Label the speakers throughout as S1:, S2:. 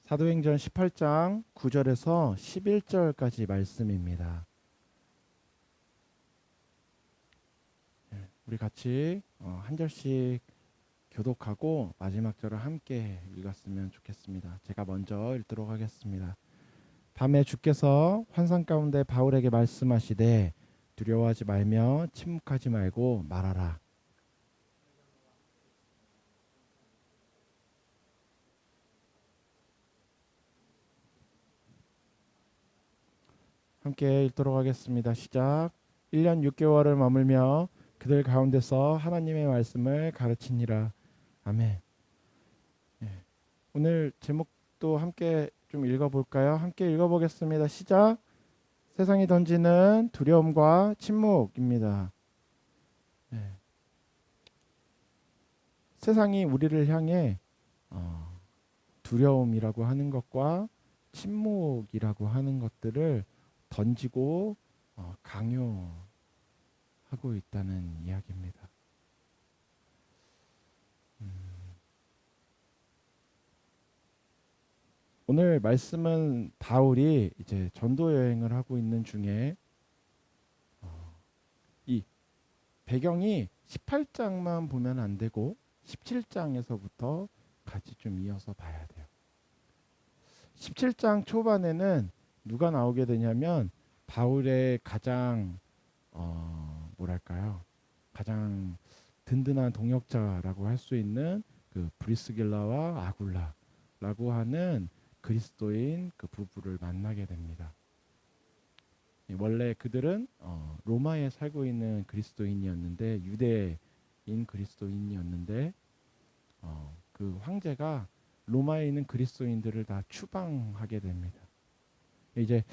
S1: 사도행전 18장 9절에서 11절까지 말씀입니다. 우리 같이 한 절씩 교독하고 마지막 절을 함께 읽었으면 좋겠습니다. 제가 먼저 읽도록 하겠습니다. 밤에 주께서 환상 가운데 바울에게 말씀하시되 두려워하지 말며 침묵하지 말고 말하라. 함께 읽도록 하겠습니다. 시작. 1년 6개월을 머물며 그들 가운데서 하나님의 말씀을 가르치니라. 아멘. 오늘 제목도 함께 좀 읽어볼까요? 함께 읽어보겠습니다. 시작. 세상이 던지는 두려움과 침묵입니다. 세상이 우리를 향해 두려움이라고 하는 것과 침묵이라고 하는 것들을 던지고 강요하고 있다는 이야기입니다. 오늘 말씀은 바울이 이제 전도 여행을 하고 있는 중에 이 배경이 18장만 보면 안 되고 17장에서부터 같이 좀 이어서 봐야 돼요. 17장 초반에는 누가 나오게 되냐면 바울의 가장 가장 든든한 동역자라고 할 수 있는 그 브리스길라와 아굴라라고 하는 그리스도인 그 부부를 만나게 됩니다. 원래 그들은 로마에 살고 있는 그리스도인이었는데 유대인 그리스도인이었는데 그 황제가 로마에 있는 그리스도인들을 다 추방하게 됩니다. 이제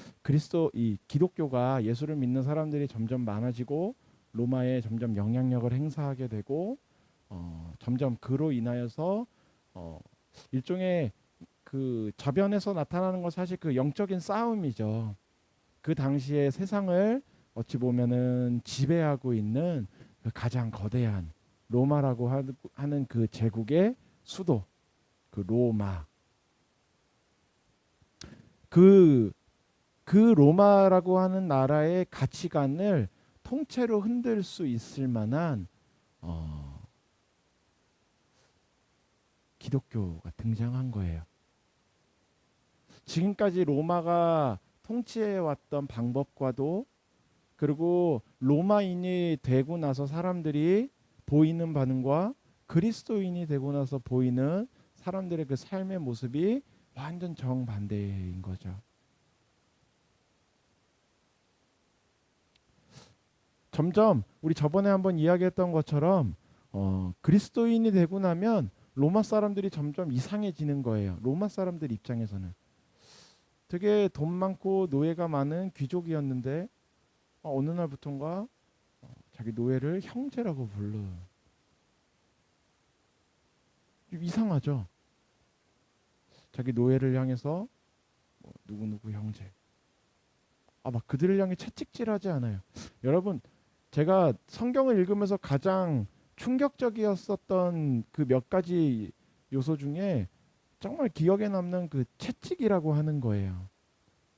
S1: 이 기독교가 예수를 믿는 사람들이 점점 많아지고 로마에 점점 영향력을 행사하게 되고 점점 그로 인하여서 일종의 그 저변에서 나타나는 건 사실 그 영적인 싸움이죠. 그 당시에 세상을 어찌 보면은 지배하고 있는 그 가장 거대한 로마라고 하는 그 제국의 수도 그 로마 그 로마라고 하는 나라의 가치관을 통째로 흔들 수 있을 만한 기독교가 등장한 거예요. 지금까지 로마가 통치해왔던 방법과도 그리고 로마인이 되고 나서 사람들이 보이는 반응과 그리스도인이 되고 나서 보이는 사람들의 그 삶의 모습이 완전 정반대인 거죠. 점점 우리 저번에 한번 이야기했던 것처럼 그리스도인이 되고 나면 로마 사람들이 점점 이상해지는 거예요. 로마 사람들 입장에서는 되게 돈 많고 노예가 많은 귀족이었는데 어느 날부턴가 자기 노예를 형제라고 불러. 이상하죠. 자기 노예를 향해서 누구누구 형제. 막 그들을 향해 채찍질하지 않아요. 여러분, 제가 성경을 읽으면서 가장 충격적이었었던 그 몇 가지 요소 중에 정말 기억에 남는 그 채찍이라고 하는 거예요.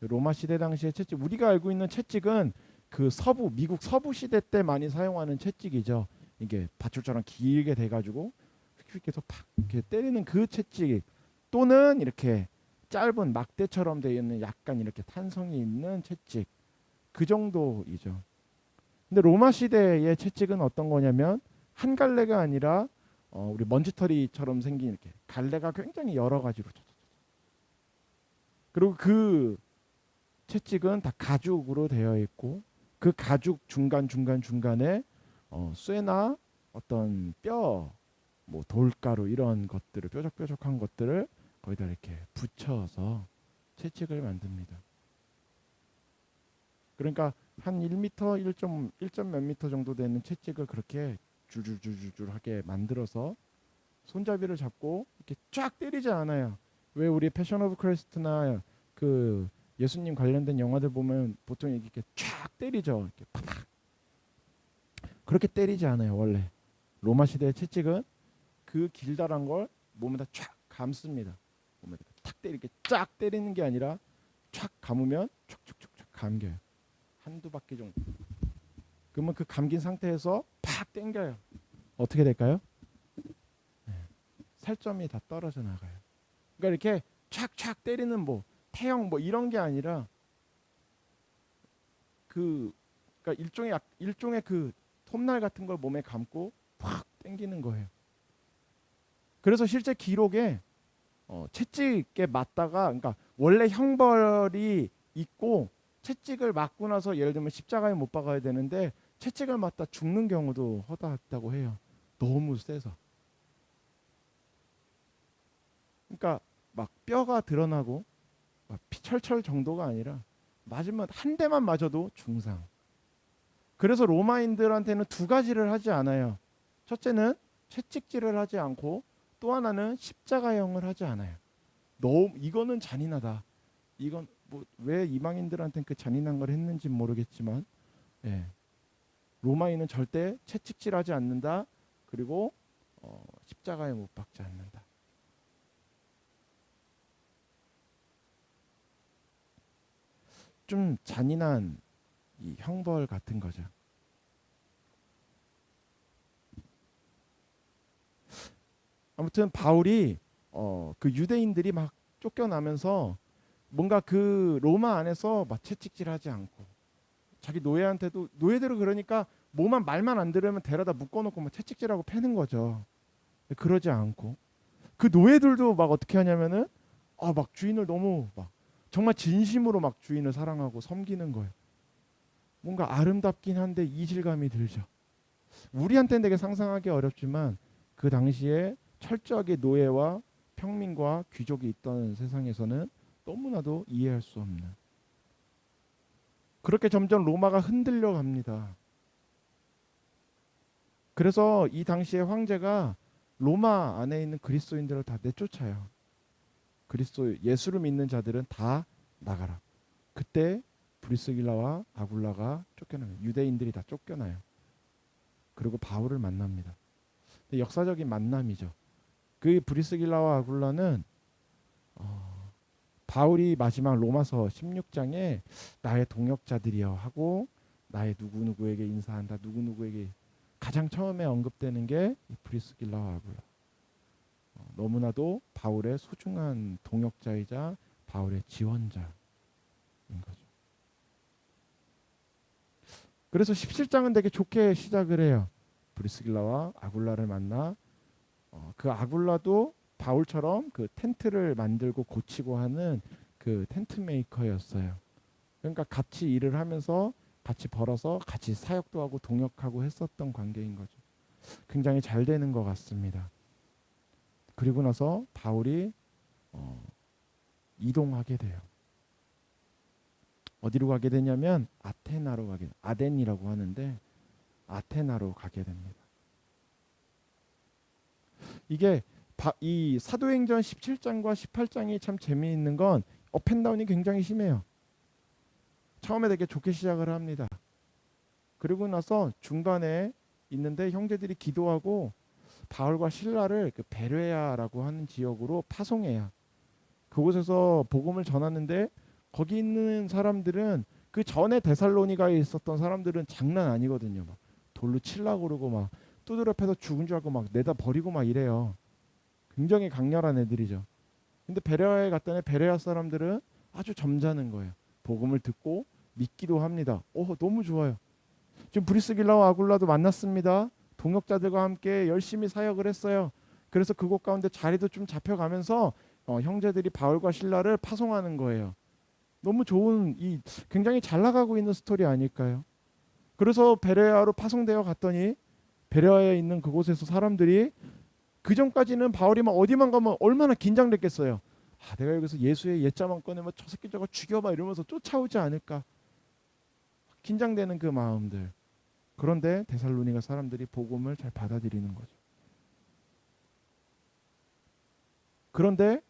S1: 로마 시대 당시의 채찍, 우리가 알고 있는 채찍은 그 미국 서부 시대 때 많이 사용하는 채찍이죠. 이게 밧줄처럼 길게 돼가지고 이렇게 해서 팍 이렇게 때리는 그 채찍, 또는 이렇게 짧은 막대처럼 되어 있는 약간 이렇게 탄성이 있는 채찍, 그 정도이죠. 근데 로마 시대의 채찍은 어떤 거냐면 한 갈래가 아니라 우리 먼지털이처럼 생긴 이렇게 갈래가 굉장히 여러 가지로, 그리고 그 채찍은 다 가죽으로 되어 있고 그 가죽 중간에 쇠나 어떤 뼈, 뭐 돌가루 이런 것들을 뾰족뾰족한 것들을 거기다 이렇게 붙여서 채찍을 만듭니다. 그러니까 한 1m, 1점 몇 미터 정도 되는 채찍을 그렇게 줄줄줄줄하게 만들어서 손잡이를 잡고 이렇게 쫙 때리지 않아요. 왜 우리 패션 오브 크리스트나 그 예수님 관련된 영화들 보면 보통 이렇게 쫙 때리죠. 이렇게 팍팍. 그렇게 때리지 않아요. 원래 로마 시대의 채찍은 그 길다란 걸 몸에다 쫙 감습니다. 몸에다 탁 때 이렇게 쫙 때리는 게 아니라 촥 감으면 촉촉촉촉 감겨요. 한두 바퀴 정도. 그러면 그 감긴 상태에서 팍 당겨요. 어떻게 될까요? 네. 살점이 다 떨어져 나가요. 그러니까 이렇게 촥촥 때리는 뭐 태형 뭐 이런 게 아니라 그러니까 일종의 그 톱날 같은 걸 몸에 감고 팍 당기는 거예요. 그래서 실제 기록에 채찍에 맞다가 그러니까 원래 형벌이 있고 채찍을 맞고 나서 예를 들면 십자가에 못 박아야 되는데 채찍을 맞다 죽는 경우도 허다하다고 해요. 너무 세서. 그러니까 막 뼈가 드러나고 막 피 철철 정도가 아니라 맞으면 한 대만 맞아도 중상. 그래서 로마인들한테는 두 가지를 하지 않아요. 첫째는 채찍질을 하지 않고 또 하나는 십자가형을 하지 않아요. 너무 이거는 잔인하다. 이건 뭐 왜 이방인들한테는 그 잔인한 걸 했는지 모르겠지만, 예. 로마인은 절대 채찍질하지 않는다. 그리고 십자가에 못 박지 않는다. 좀 잔인한 이 형벌 같은 거죠. 아무튼 바울이 그 유대인들이 막 쫓겨나면서 뭔가 그 로마 안에서 막 채찍질하지 않고 자기 노예한테도 노예대로 그러니까 뭐만 말만 안 들으면 데려다 묶어놓고 막 채찍질하고 패는 거죠. 그러지 않고 그 노예들도 막 어떻게 하냐면은 막 주인을 너무 막 정말 진심으로 막 주인을 사랑하고 섬기는 거예요. 뭔가 아름답긴 한데 이질감이 들죠. 우리한테는 되게 상상하기 어렵지만 그 당시에 철저하게 노예와 평민과 귀족이 있던 세상에서는 너무나도 이해할 수 없는 그렇게 점점 로마가 흔들려 갑니다. 그래서 이 당시에 황제가 로마 안에 있는 그리스도인들을 다 내쫓아요. 그리스도 예수를 믿는 자들은 다 나가라. 그때 브리스길라와 아굴라가 쫓겨나요. 유대인들이 다 쫓겨나요. 그리고 바울을 만납니다. 역사적인 만남이죠. 그 브리스길라와 아굴라는 바울이 마지막 로마서 16장에 나의 동역자들이여 하고 나의 누구누구에게 인사한다. 누구누구에게 가장 처음에 언급되는 게 브리스길라와 아굴라. 너무나도 바울의 소중한 동역자이자 바울의 지원자인 거죠. 그래서 17장은 되게 좋게 시작을 해요. 브리스길라와 아굴라를 만나 그 아굴라도 바울처럼 그 텐트를 만들고 고치고 하는 그 텐트 메이커였어요. 그러니까 같이 일을 하면서 같이 벌어서 같이 사역도 하고 동역하고 했었던 관계인 거죠. 굉장히 잘 되는 것 같습니다. 그리고 나서 바울이 이동하게 돼요. 어디로 가게 되냐면 아테나로 가게 돼요. 아덴이라고 하는데 아테나로 가게 됩니다. 이게 이 사도행전 17장과 18장이 참 재미있는 건 업앤다운이 굉장히 심해요. 처음에 되게 좋게 시작을 합니다. 그리고 나서 중간에 있는데 형제들이 기도하고 바울과 실라를 그 베레아라고 하는 지역으로 파송해요. 그곳에서 복음을 전하는데 거기 있는 사람들은 그 전에 데살로니가에 있었던 사람들은 장난 아니거든요. 막 돌로 치려고 그러고 막 두드려 패서 죽은 줄 알고 막 내다 버리고 막 이래요. 굉장히 강렬한 애들이죠. 근데 베레아에 갔더니 베레아 사람들은 아주 점잖은 거예요. 복음을 듣고 믿기도 합니다. 너무 좋아요. 지금 브리스길라와 아굴라도 만났습니다. 동역자들과 함께 열심히 사역을 했어요. 그래서 그곳 가운데 자리도 좀 잡혀가면서 형제들이 바울과 실라를 파송하는 거예요. 너무 좋은 굉장히 잘 나가고 있는 스토리 아닐까요? 그래서 베레아로 파송되어 갔더니 베레아에 있는 그곳에서 사람들이 그 전까지는 바울이 막 어디만 가면 얼마나 긴장됐겠어요. 내가 여기서 예수의 예자만 꺼내면 저 새끼 저거 죽여봐 이러면서 쫓아오지 않을까. 긴장되는 그 마음들. 그런데 데살로니가 사람들이 복음을 잘 받아들이는 거죠. 그런데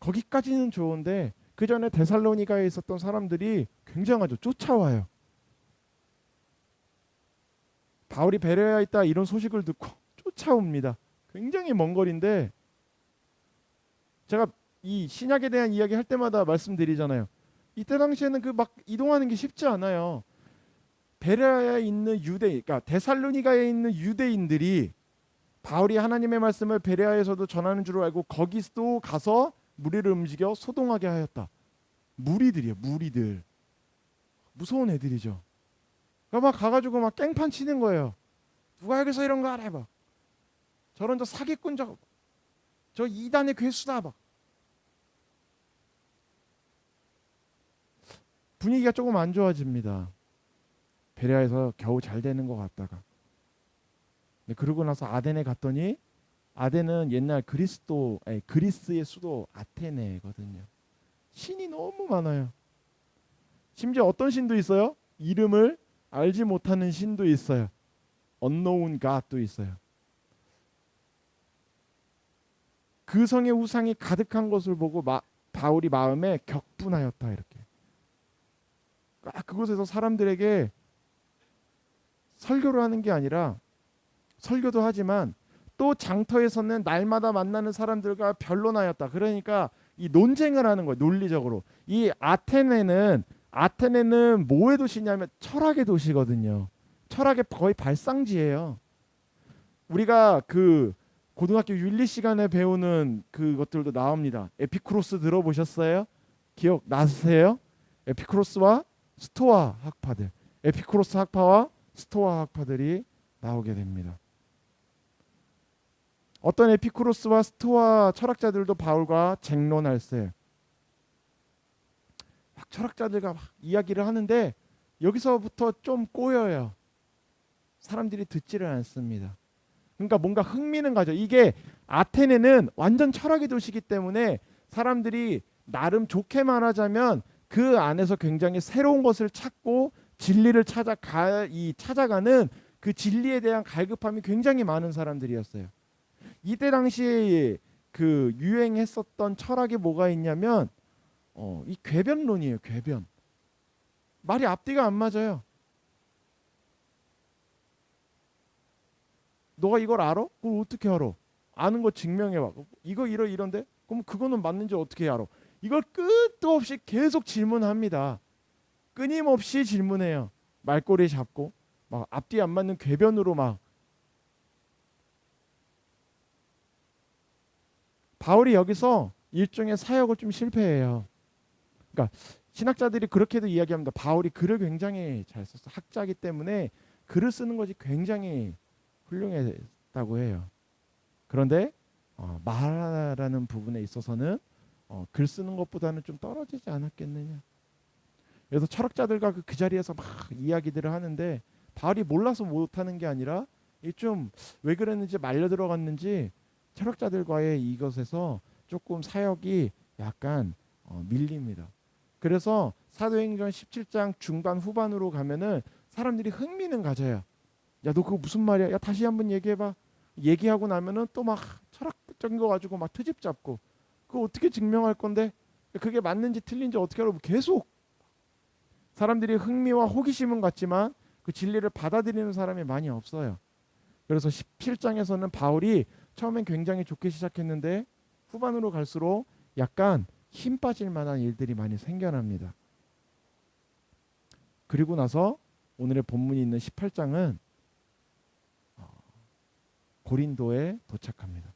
S1: 거기까지는 좋은데 그 전에 데살로니가에 있었던 사람들이 굉장하죠. 쫓아와요. 바울이 베레아에 있다 이런 소식을 듣고 쫓아옵니다. 굉장히 먼 거리인데 제가 이 신약에 대한 이야기 할 때마다 말씀드리잖아요. 이때 당시에는 그 막 이동하는 게 쉽지 않아요. 베레아에 있는 유대, 그러니까 데살로니가에 있는 유대인들이 바울이 하나님의 말씀을 베레아에서도 전하는 줄 알고 거기서도 가서 무리를 움직여 소동하게 하였다. 무리들이에요, 무리들. 무서운 애들이죠. 그러니까 막 가가지고 막 깽판 치는 거예요. 누가 여기서 이런 거 알아? 막 저런 저 사기꾼 저 이단의 괴수다. 막 분위기가 조금 안 좋아집니다. 베레아에서 겨우 잘 되는 것 같다가. 근데 그러고 나서 아덴에 갔더니 아덴은 옛날 그리스의 수도 아테네거든요. 신이 너무 많아요. 심지어 어떤 신도 있어요? 이름을 알지 못하는 신도 있어요. unknown god도 있어요. 그 성의 우상이 가득한 것을 보고 바울이 마음에 격분하였다 이렇게. 그곳에서 사람들에게 설교를 하는 게 아니라 설교도 하지만 또 장터에서는 날마다 만나는 사람들과 변론하였다. 그러니까 이 논쟁을 하는 거예요. 논리적으로. 이 아테네는 뭐의 도시냐면 철학의 도시거든요. 철학의 거의 발상지예요. 우리가 그 고등학교 윤리 시간에 배우는 그것들도 나옵니다. 에피쿠로스 들어보셨어요? 기억 나세요? 에피쿠로스와 스토아 학파들. 에피쿠로스 학파와 스토아 학파들이 나오게 됩니다. 어떤 에피쿠로스와 스토아 철학자들도 바울과 쟁론할세. 막 철학자들과 막 이야기를 하는데 여기서부터 좀 꼬여요. 사람들이 듣지를 않습니다. 그러니까 뭔가 흥미는 가죠. 이게 아테네는 완전 철학의 도시이기 때문에 사람들이 나름 좋게 말하자면 그 안에서 굉장히 새로운 것을 찾고 진리를 찾아가는 그 진리에 대한 갈급함이 굉장히 많은 사람들이었어요. 이때 당시에 그 유행했었던 철학이 뭐가 있냐면 이 궤변론이에요. 궤변. 말이 앞뒤가 안 맞아요. 너가 이걸 알아? 그걸 어떻게 알아? 아는 거 증명해봐. 이거 이런데? 그럼 그거는 맞는지 어떻게 알아? 이걸 끝도 없이 계속 질문합니다. 끊임없이 질문해요. 말꼬리 잡고 막 앞뒤 안 맞는 궤변으로 막. 바울이 여기서 일종의 사역을 좀 실패해요. 그러니까 신학자들이 그렇게도 이야기합니다. 바울이 글을 굉장히 잘 썼어. 학자이기 때문에 글을 쓰는 것이 굉장히 훌륭했다고 해요. 그런데 말하라는 부분에 있어서는 글 쓰는 것보다는 좀 떨어지지 않았겠느냐. 그래서 철학자들과 그 자리에서 막 이야기들을 하는데 바울이 몰라서 못하는 게 아니라 좀 왜 그랬는지 말려 들어갔는지 철학자들과의 이것에서 조금 사역이 약간 밀립니다. 그래서 사도행전 17장 중반 후반으로 가면은 사람들이 흥미는 가져요. 야, 너 그거 무슨 말이야? 야, 다시 한번 얘기해봐. 얘기하고 나면은 또 막 철학적인 거 가지고 막 트집 잡고 그거 어떻게 증명할 건데? 그게 맞는지 틀린지 어떻게 알아? 계속 사람들이 흥미와 호기심은 갖지만 그 진리를 받아들이는 사람이 많이 없어요. 그래서 17장에서는 바울이 처음엔 굉장히 좋게 시작했는데 후반으로 갈수록 약간 힘 빠질 만한 일들이 많이 생겨납니다. 그리고 나서 오늘의 본문이 있는 18장은 고린도에 도착합니다.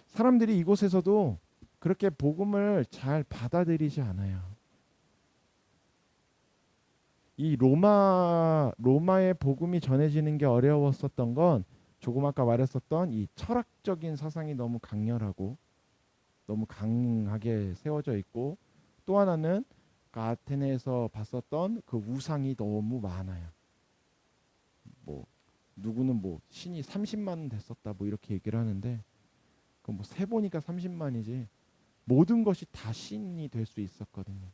S1: 사람들이 이곳에서도 그렇게 복음을 잘 받아들이지 않아요. 이 로마의 복음이 전해지는 게 어려웠었던 건 조금 아까 말했었던 이 철학적인 사상이 너무 강렬하고 너무 강하게 세워져 있고 또 하나는 그 아테네에서 봤었던 그 우상이 너무 많아요. 뭐 누구는 뭐 신이 30만 됐었다 뭐 이렇게 얘기를 하는데 그 뭐 세 보니까 30만이지 모든 것이 다 신이 될 수 있었거든요.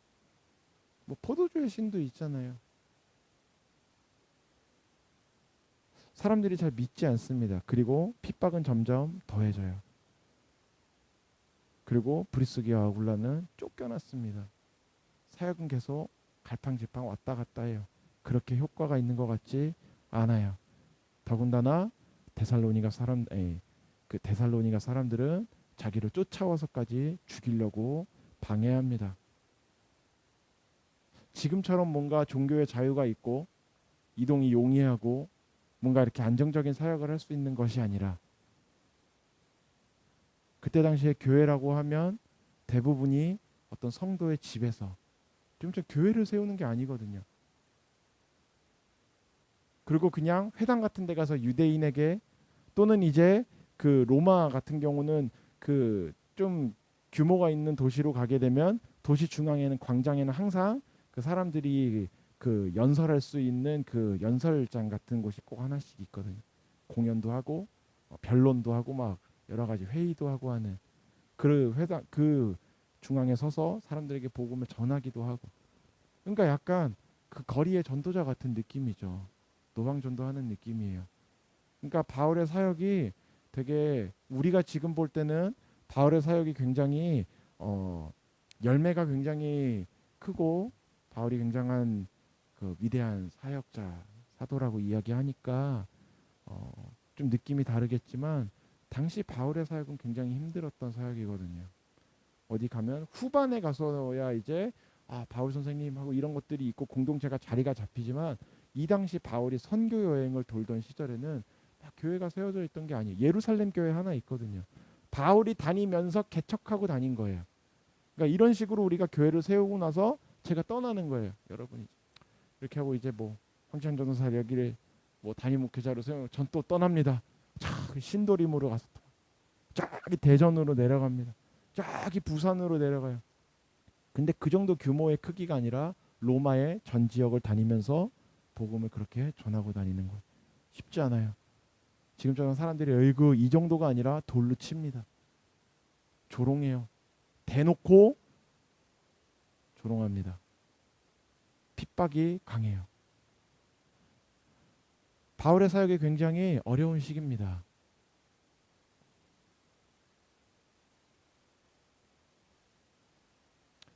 S1: 뭐 포도주의 신도 있잖아요. 사람들이 잘 믿지 않습니다. 그리고 핍박은 점점 더해져요. 그리고 브리스기와 아굴라는 쫓겨났습니다. 사역은 계속 갈팡질팡 왔다 갔다 해요. 그렇게 효과가 있는 것 같지 않아요. 더군다나 그 데살로니가 사람들은 자기를 쫓아와서까지 죽이려고 방해합니다. 지금처럼 뭔가 종교의 자유가 있고 이동이 용이하고 뭔가 이렇게 안정적인 사역을 할 수 있는 것이 아니라, 그때 당시에 교회라고 하면 대부분이 어떤 성도의 집에서 좀 교회를 세우는 게 아니거든요. 그리고 그냥 회당 같은 데 가서 유대인에게, 또는 이제 그 로마 같은 경우는 그 좀 규모가 있는 도시로 가게 되면 도시 중앙에는 광장에는 항상 그 사람들이 그 연설할 수 있는 그 연설장 같은 곳이 꼭 하나씩 있거든요. 공연도 하고 변론도 하고 막 여러 가지 회의도 하고 하는 그 회당, 그 중앙에 서서 사람들에게 복음을 전하기도 하고, 그러니까 약간 그 거리의 전도자 같은 느낌이죠. 노방 전도하는 느낌이에요. 그러니까 바울의 사역이 되게, 우리가 지금 볼 때는 바울의 사역이 굉장히 열매가 굉장히 크고 바울이 굉장한 그 위대한 사역자 사도라고 이야기하니까 좀 느낌이 다르겠지만, 당시 바울의 사역은 굉장히 힘들었던 사역이거든요. 어디 가면 후반에 가서야 이제 바울 선생님 하고 이런 것들이 있고 공동체가 자리가 잡히지만, 이 당시 바울이 선교 여행을 돌던 시절에는 막 교회가 세워져 있던 게 아니에요. 예루살렘 교회 하나 있거든요. 바울이 다니면서 개척하고 다닌 거예요. 그러니까 이런 식으로 우리가 교회를 세우고 나서 제가 떠나는 거예요. 여러분이 이렇게 하고 이제 뭐 황찬 전도사 여기를 뭐 담임 목회자로 세우고 전 또 떠납니다. 저기 신도림으로 가서 저기 대전으로 내려갑니다. 저기 부산으로 내려가요. 근데 그 정도 규모의 크기가 아니라 로마의 전 지역을 다니면서 복음을 그렇게 전하고 다니는 거예요. 쉽지 않아요. 지금처럼 사람들이 어이구 이 정도가 아니라 돌로 칩니다. 조롱해요. 대놓고 조롱합니다. 핍박이 강해요. 바울의 사역이 굉장히 어려운 시기입니다.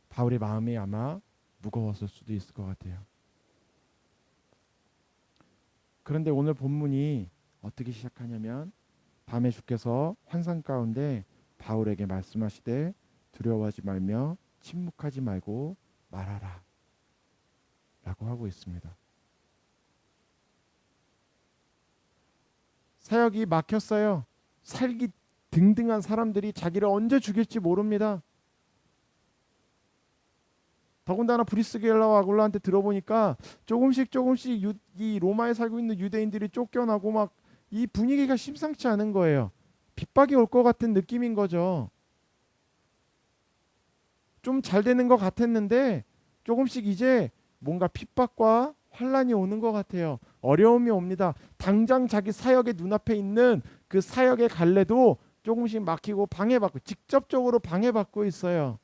S1: 바울의 마음이 아마 무거웠을 수도 있을 것 같아요. 그런데 오늘 본문이 어떻게 시작하냐면, 밤에 주께서 환상 가운데 바울에게 말씀하시되 두려워하지 말며 침묵하지 말고 말하라 라고 하고 있습니다. 사역이 막혔어요. 살기 등등한 사람들이 자기를 언제 죽일지 모릅니다. 더군다나 브리스겔라와 아굴라한테 들어보니까 조금씩 이 로마에 살고 있는 유대인들이 쫓겨나고 막 이 분위기가 심상치 않은 거예요. 핍박이 올 것 같은 느낌인 거죠. 좀 잘 되는 것 같았는데 조금씩 이제 뭔가 핍박과 환란이 오는 것 같아요. 어려움이 옵니다. 당장 자기 사역의 눈앞에 있는 그 사역의 갈래도 조금씩 막히고 방해받고, 직접적으로 방해받고 있어요.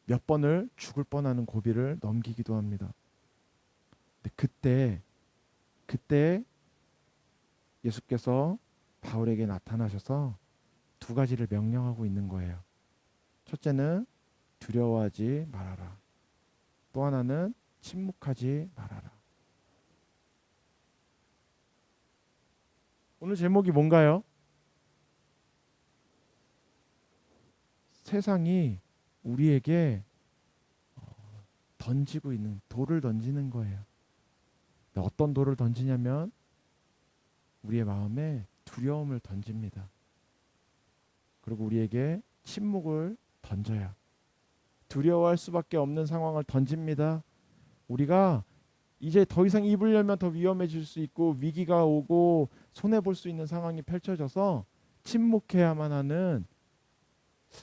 S1: 몇 번을 죽을 뻔하는 고비를 넘기기도 합니다. 근데 그때 예수께서 바울에게 나타나셔서 두 가지를 명령하고 있는 거예요. 첫째는 두려워하지 말아라. 또 하나는 침묵하지 말아라. 오늘 제목이 뭔가요? 세상이 우리에게 던지고 있는 돌을 던지는 거예요. 어떤 돌을 던지냐면 우리의 마음에 두려움을 던집니다. 그리고 우리에게 침묵을 던져요. 두려워할 수밖에 없는 상황을 던집니다. 우리가 이제 더 이상 입을 열면 더 위험해질 수 있고 위기가 오고 손해볼 수 있는 상황이 펼쳐져서 침묵해야만 하는,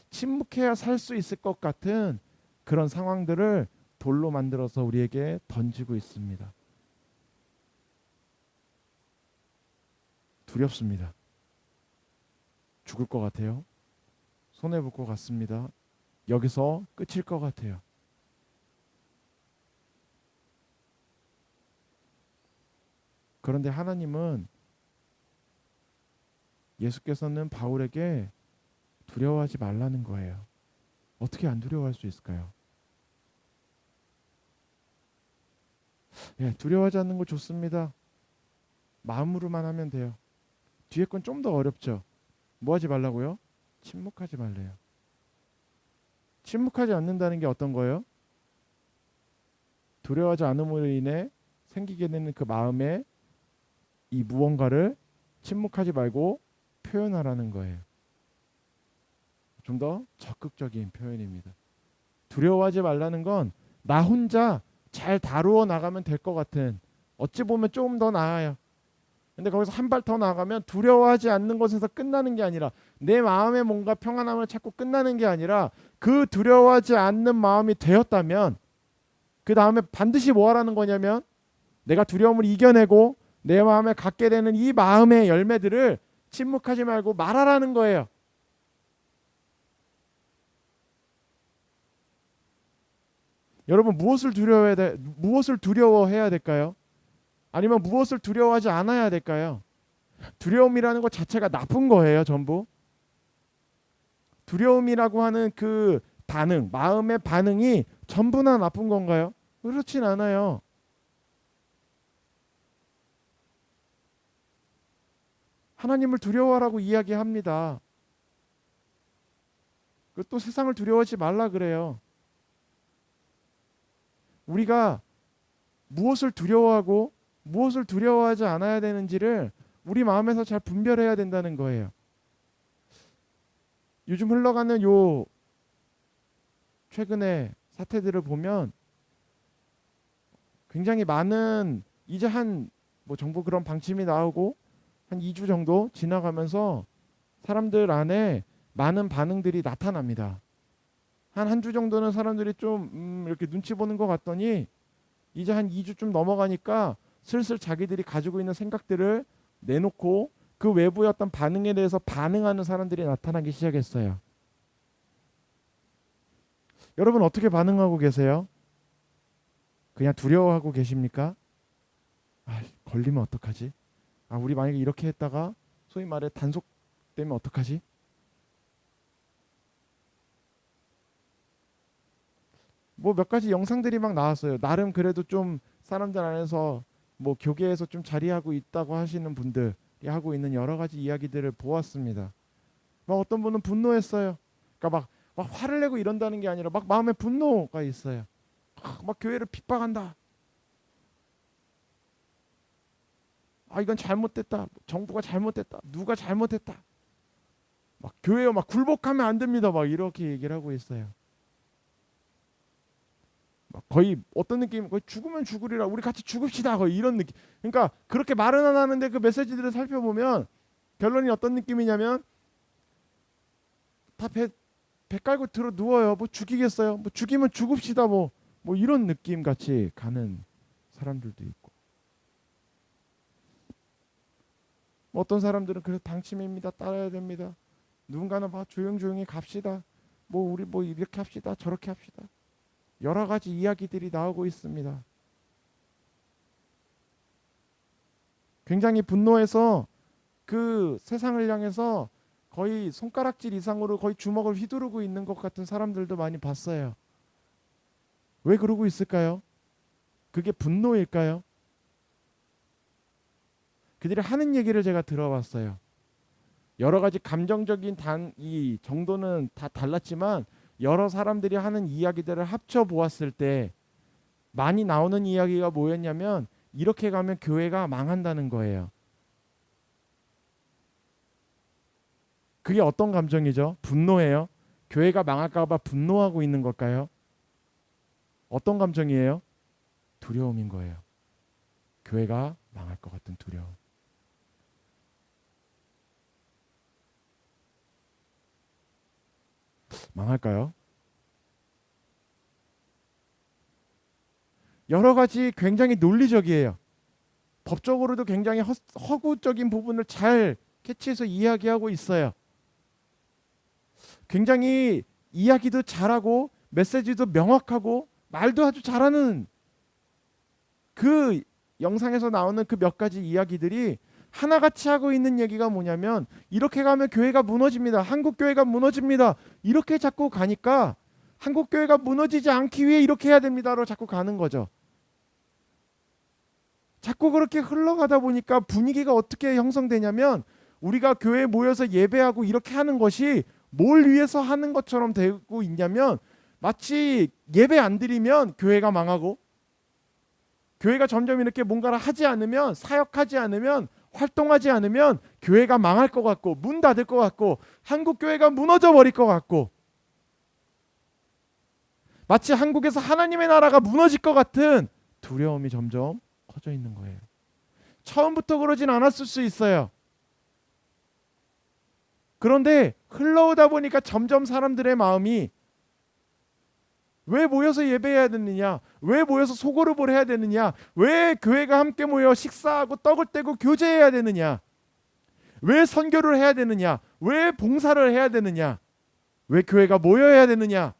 S1: 침묵해야 살 수 있을 것 같은 그런 상황들을 돌로 만들어서 우리에게 던지고 있습니다. 두렵습니다. 죽을 것 같아요. 손해볼 것 같습니다. 여기서 끝일 것 같아요. 그런데 하나님은, 예수께서는 바울에게 두려워하지 말라는 거예요. 어떻게 안 두려워할 수 있을까요? 예, 두려워하지 않는 거 좋습니다. 마음으로만 하면 돼요. 뒤에 건 좀 더 어렵죠. 뭐 하지 말라고요? 침묵하지 말래요. 침묵하지 않는다는 게 어떤 거예요? 두려워하지 않음으로 인해 생기게 되는 그 마음에 이 무언가를 침묵하지 말고 표현하라는 거예요. 좀 더 적극적인 표현입니다. 두려워하지 말라는 건 나 혼자 잘 다루어 나가면 될 것 같은, 어찌 보면 조금 더 나아요. 근데 거기서 한 발 더 나가면 두려워하지 않는 것에서 끝나는 게 아니라 내 마음에 뭔가 평안함을 찾고 끝나는 게 아니라 그 두려워하지 않는 마음이 되었다면 그 다음에 반드시 뭐 하라는 거냐면 내가 두려움을 이겨내고 내 마음에 갖게 되는 이 마음의 열매들을 침묵하지 말고 말하라는 거예요. 여러분 무엇을 두려워해야 될까요? 아니면 무엇을 두려워하지 않아야 될까요? 두려움이라는 것 자체가 나쁜 거예요, 전부. 두려움이라고 하는 그 반응, 마음의 반응이 전부나 나쁜 건가요? 그렇진 않아요. 하나님을 두려워하라고 이야기합니다. 또 세상을 두려워하지 말라 그래요. 우리가 무엇을 두려워하고 무엇을 두려워하지 않아야 되는지를 우리 마음에서 잘 분별해야 된다는 거예요. 요즘 흘러가는 요 최근의 사태들을 보면 굉장히 많은 이제 뭐 정부 그런 방침이 나오고 한 2주 정도 지나가면서 사람들 안에 많은 반응들이 나타납니다. 한 주 정도는 사람들이 좀 이렇게 눈치 보는 것 같더니 이제 한 2주쯤 넘어가니까 슬슬 자기들이 가지고 있는 생각들을 내놓고 그 외부의 어떤 반응에 대해서 반응하는 사람들이 나타나기 시작했어요. 여러분 어떻게 반응하고 계세요? 그냥 두려워하고 계십니까? 걸리면 어떡하지? 우리 만약에 이렇게 했다가 소위 말해 단속되면 어떡하지? 뭐 몇 가지 영상들이 막 나왔어요. 나름 그래도 좀 사람들 안에서 뭐 교계에서 좀 자리하고 있다고 하시는 분들이 하고 있는 여러 가지 이야기들을 보았습니다. 막 어떤 분은 분노했어요. 그러니까 막 화를 내고 이런다는 게 아니라 막 마음에 분노가 있어요. 막 교회를 핍박한다. 이건 잘못됐다. 정부가 잘못됐다. 누가 잘못했다. 막 교회에 막 굴복하면 안 됩니다. 막 이렇게 얘기를 하고 있어요. 거의 어떤 느낌? 거의 죽으면 죽으리라. 우리 같이 죽읍시다. 거의 이런 느낌. 그러니까 그렇게 말은 안 하는데 그 메시지들을 살펴보면 결론이 어떤 느낌이냐면 다 배 깔고 들어 누워요. 뭐 죽이겠어요? 뭐 죽이면 죽읍시다. 뭐 이런 느낌 같이 가는 사람들도 있고. 어떤 사람들은 그래서 방침입니다. 따라야 됩니다. 누군가는 조용조용히 갑시다. 우리 이렇게 합시다. 저렇게 합시다. 여러 가지 이야기들이 나오고 있습니다. 굉장히 분노해서 그 세상을 향해서 거의 손가락질 이상으로 거의 주먹을 휘두르고 있는 것 같은 사람들도 많이 봤어요. 왜 그러고 있을까요? 그게 분노일까요? 그들이 하는 얘기를 제가 들어봤어요. 여러 가지 감정적인 이 정도는 다 달랐지만 여러 사람들이 하는 이야기들을 합쳐 보았을 때 많이 나오는 이야기가 뭐였냐면 이렇게 가면 교회가 망한다는 거예요. 그게 어떤 감정이죠? 분노예요. 교회가 망할까 봐 분노하고 있는 걸까요? 어떤 감정이에요? 두려움인 거예요. 교회가 망할 것 같은 두려움. 망할까요? 여러 가지 굉장히 논리적이에요. 법적으로도 굉장히 허구적인 부분을 잘 캐치해서 이야기하고 있어요. 굉장히 이야기도 잘하고 메시지도 명확하고 말도 아주 잘하는 그 영상에서 나오는 그 몇 가지 이야기들이 하나같이 하고 있는 얘기가 뭐냐면 이렇게 가면 교회가 무너집니다. 한국 교회가 무너집니다. 이렇게 자꾸 가니까 한국교회가 무너지지 않기 위해 이렇게 해야 됩니다로 자꾸 가는 거죠. 자꾸 그렇게 흘러가다 보니까 분위기가 어떻게 형성되냐면 우리가 교회에 모여서 예배하고 이렇게 하는 것이 뭘 위해서 하는 것처럼 되고 있냐면 마치 예배 안 드리면 교회가 망하고 교회가 점점 이렇게 뭔가를 하지 않으면 사역하지 않으면 활동하지 않으면 교회가 망할 것 같고 문 닫을 것 같고 한국교회가 무너져 버릴 것 같고 마치 한국에서 하나님의 나라가 무너질 것 같은 두려움이 점점 커져 있는 거예요. 처음부터 그러진 않았을 수 있어요. 그런데 흘러오다 보니까 점점 사람들의 마음이 왜 모여서 예배해야 되느냐? 왜 모여서 소그룹을 해야 되느냐? 왜 교회가 함께 모여 식사하고 떡을 떼고 교제해야 되느냐? 왜 선교를 해야 되느냐? 왜 봉사를 해야 되느냐? 왜 교회가 모여야 되느냐?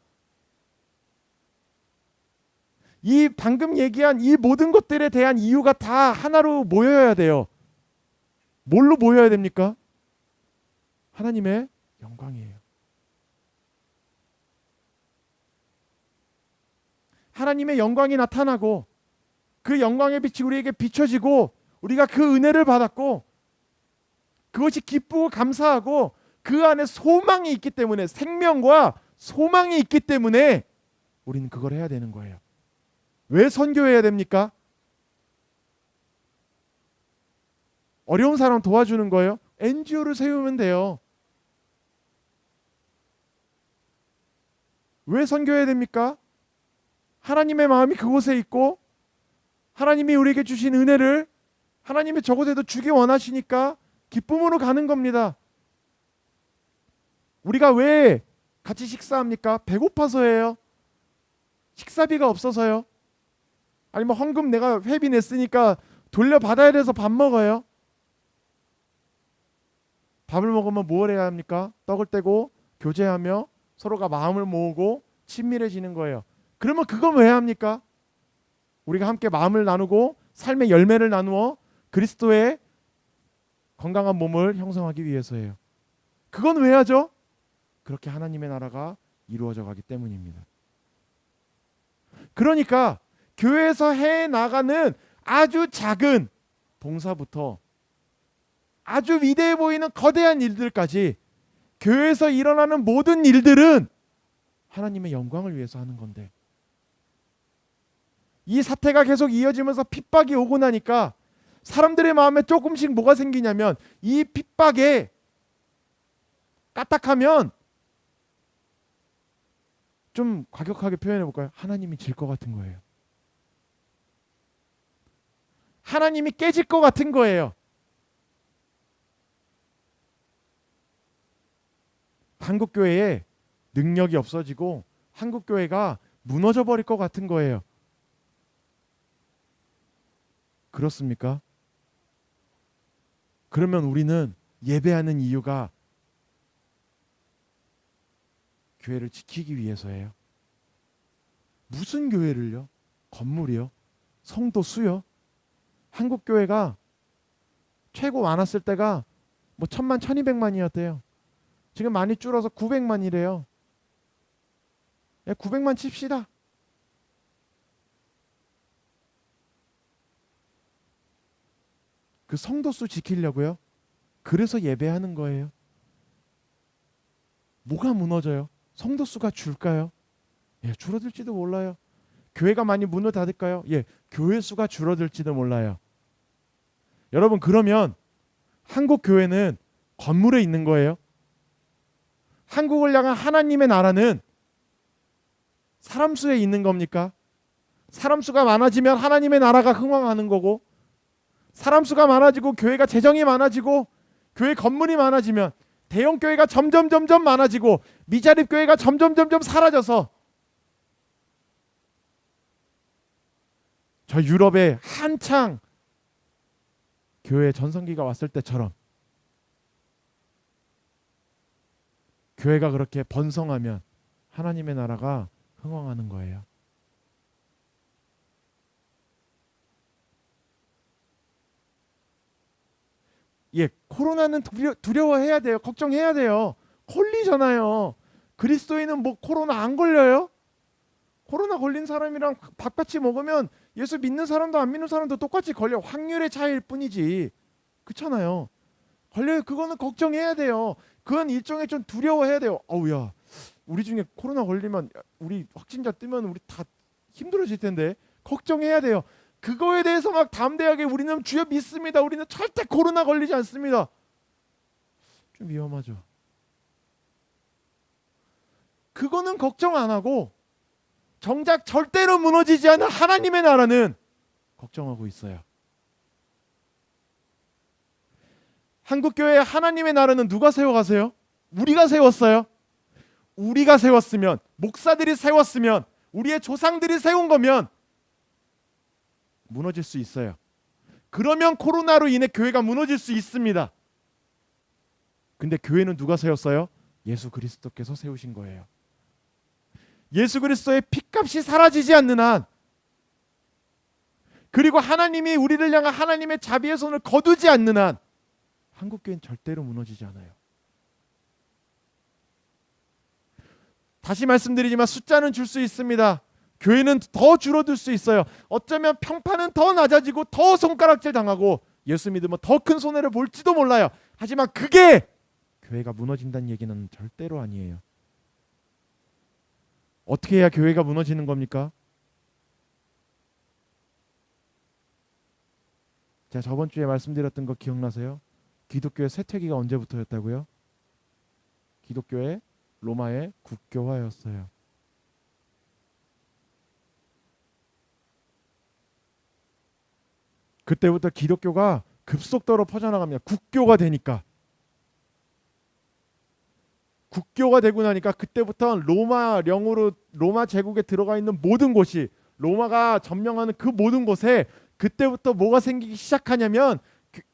S1: 이 방금 얘기한 이 모든 것들에 대한 이유가 다 하나로 모여야 돼요. 뭘로 모여야 됩니까? 하나님의 영광이에요. 하나님의 영광이 나타나고 그 영광의 빛이 우리에게 비춰지고 우리가 그 은혜를 받았고 그것이 기쁘고 감사하고 그 안에 소망이 있기 때문에 생명과 소망이 있기 때문에 우리는 그걸 해야 되는 거예요. 왜 선교해야 됩니까? 어려운 사람 도와주는 거예요. NGO를 세우면 돼요. 왜 선교해야 됩니까? 하나님의 마음이 그곳에 있고 하나님이 우리에게 주신 은혜를 하나님이 저곳에도 주기 원하시니까 기쁨으로 가는 겁니다. 우리가 왜 같이 식사합니까? 배고파서예요. 식사비가 없어서요. 아니면 헌금 내가 회비 냈으니까 돌려받아야 돼서 밥 먹어요. 밥을 먹으면 뭘 해야 합니까? 떡을 떼고 교제하며 서로가 마음을 모으고 친밀해지는 거예요. 그러면 그건 왜 합니까? 우리가 함께 마음을 나누고 삶의 열매를 나누어 그리스도의 건강한 몸을 형성하기 위해서예요. 그건 왜 하죠? 그렇게 하나님의 나라가 이루어져 가기 때문입니다. 그러니까 교회에서 해 나가는 아주 작은 봉사부터 아주 위대해 보이는 거대한 일들까지 교회에서 일어나는 모든 일들은 하나님의 영광을 위해서 하는 건데 이 사태가 계속 이어지면서 핍박이 오고 나니까 사람들의 마음에 조금씩 뭐가 생기냐면 이 핍박에 까딱하면 좀 과격하게 표현해 볼까요? 하나님이 질 것 같은 거예요. 하나님이 깨질 것 같은 거예요. 한국교회에 능력이 없어지고 한국교회가 무너져 버릴 것 같은 거예요. 그렇습니까? 그러면 우리는 예배하는 이유가 교회를 지키기 위해서예요. 무슨 교회를요? 건물이요? 성도 수요? 한국교회가 최고 많았을 때가 뭐 1000만, 1200만이었대요. 지금 많이 줄어서 900만이래요. 900만 칩시다. 그 성도 수 지키려고요. 그래서 예배하는 거예요. 뭐가 무너져요? 성도 수가 줄까요? 예, 줄어들지도 몰라요. 교회가 많이 문을 닫을까요? 예, 교회 수가 줄어들지도 몰라요. 여러분 그러면 한국 교회는 건물에 있는 거예요? 한국을 향한 하나님의 나라는 사람 수에 있는 겁니까? 사람 수가 많아지면 하나님의 나라가 흥왕하는 거고 사람 수가 많아지고 교회가 재정이 많아지고 교회 건물이 많아지면 대형 교회가 점점 많아지고 미자립 교회가 점점 사라져서 저 유럽에 한창 교회 전성기가 왔을 때처럼 교회가 그렇게 번성하면 하나님의 나라가 흥왕하는 거예요. 예, 코로나는 두려워해야 돼요. 걱정해야 돼요. 걸리잖아요. 그리스도인은 뭐 코로나 안 걸려요? 코로나 걸린 사람이랑 밥같이 먹으면 예수 믿는 사람도 안 믿는 사람도 똑같이 걸려. 확률의 차이일 뿐이지. 그렇잖아요. 걸려요. 그거는 걱정해야 돼요. 그건 일종의 좀 두려워해야 돼요. 어우야, 우리 중에 코로나 걸리면, 우리 확진자 뜨면 우리 다 힘들어질 텐데 걱정해야 돼요. 그거에 대해서 막 담대하게 우리는 주여 믿습니다, 우리는 절대 코로나 걸리지 않습니다, 좀 위험하죠. 그거는 걱정 안 하고 정작 절대로 무너지지 않는 하나님의 나라는 걱정하고 있어요. 한국교회 하나님의 나라는 누가 세워가세요? 우리가 세웠어요. 우리가 세웠으면, 목사들이 세웠으면, 우리의 조상들이 세운 거면 무너질 수 있어요. 그러면 코로나로 인해 교회가 무너질 수 있습니다. 근데 교회는 누가 세웠어요? 예수 그리스도께서 세우신 거예요. 예수 그리스도의 피값이 사라지지 않는 한, 그리고 하나님이 우리를 향한 하나님의 자비의 손을 거두지 않는 한 한국교회는 절대로 무너지지 않아요. 다시 말씀드리지만 숫자는 줄 수 있습니다. 교회는 더 줄어들 수 있어요. 어쩌면 평판은 더 낮아지고 더 손가락질 당하고 예수 믿으면 더 큰 손해를 볼지도 몰라요. 하지만 그게 교회가 무너진다는 얘기는 절대로 아니에요. 어떻게 해야 교회가 무너지는 겁니까? 제가 저번 주에 말씀드렸던 거 기억나세요? 기독교의 쇠퇴기가 언제부터였다고요? 기독교의 로마의 국교화였어요. 그때부터 기독교가 급속도로 퍼져나갑니다. 국교가 되니까. 국교가 되고 나니까 그때부터 로마령으로 로마 제국에 들어가 있는 모든 곳이, 로마가 점령하는 그 모든 곳에 그때부터 뭐가 생기기 시작하냐면,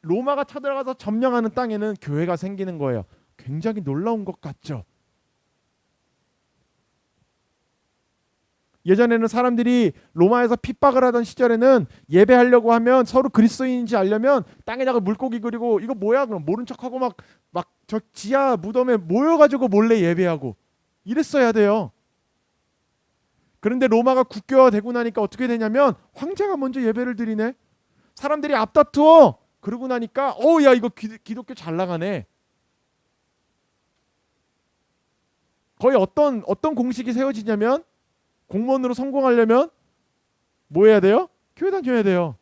S1: 로마가 쳐들어가서 점령하는 땅에는 교회가 생기는 거예요. 굉장히 놀라운 것 같죠? 예전에는 사람들이 로마에서 핍박을 하던 시절에는 예배하려고 하면 서로 그리스도인인지 알려면 땅에다가 물고기 그리고 이거 뭐야? 그럼 모른 척하고 막 저 지하 무덤에 모여가지고 몰래 예배하고 이랬어야 돼요. 그런데 로마가 국교화되고 나니까 어떻게 되냐면 황제가 먼저 예배를 드리네. 사람들이 앞다투어. 그러고 나니까 야 이거 기독교 잘 나가네. 거의 어떤 공식이 세워지냐면, 공무원으로 성공하려면 뭐 해야 돼요? 교회 다녀야 돼요.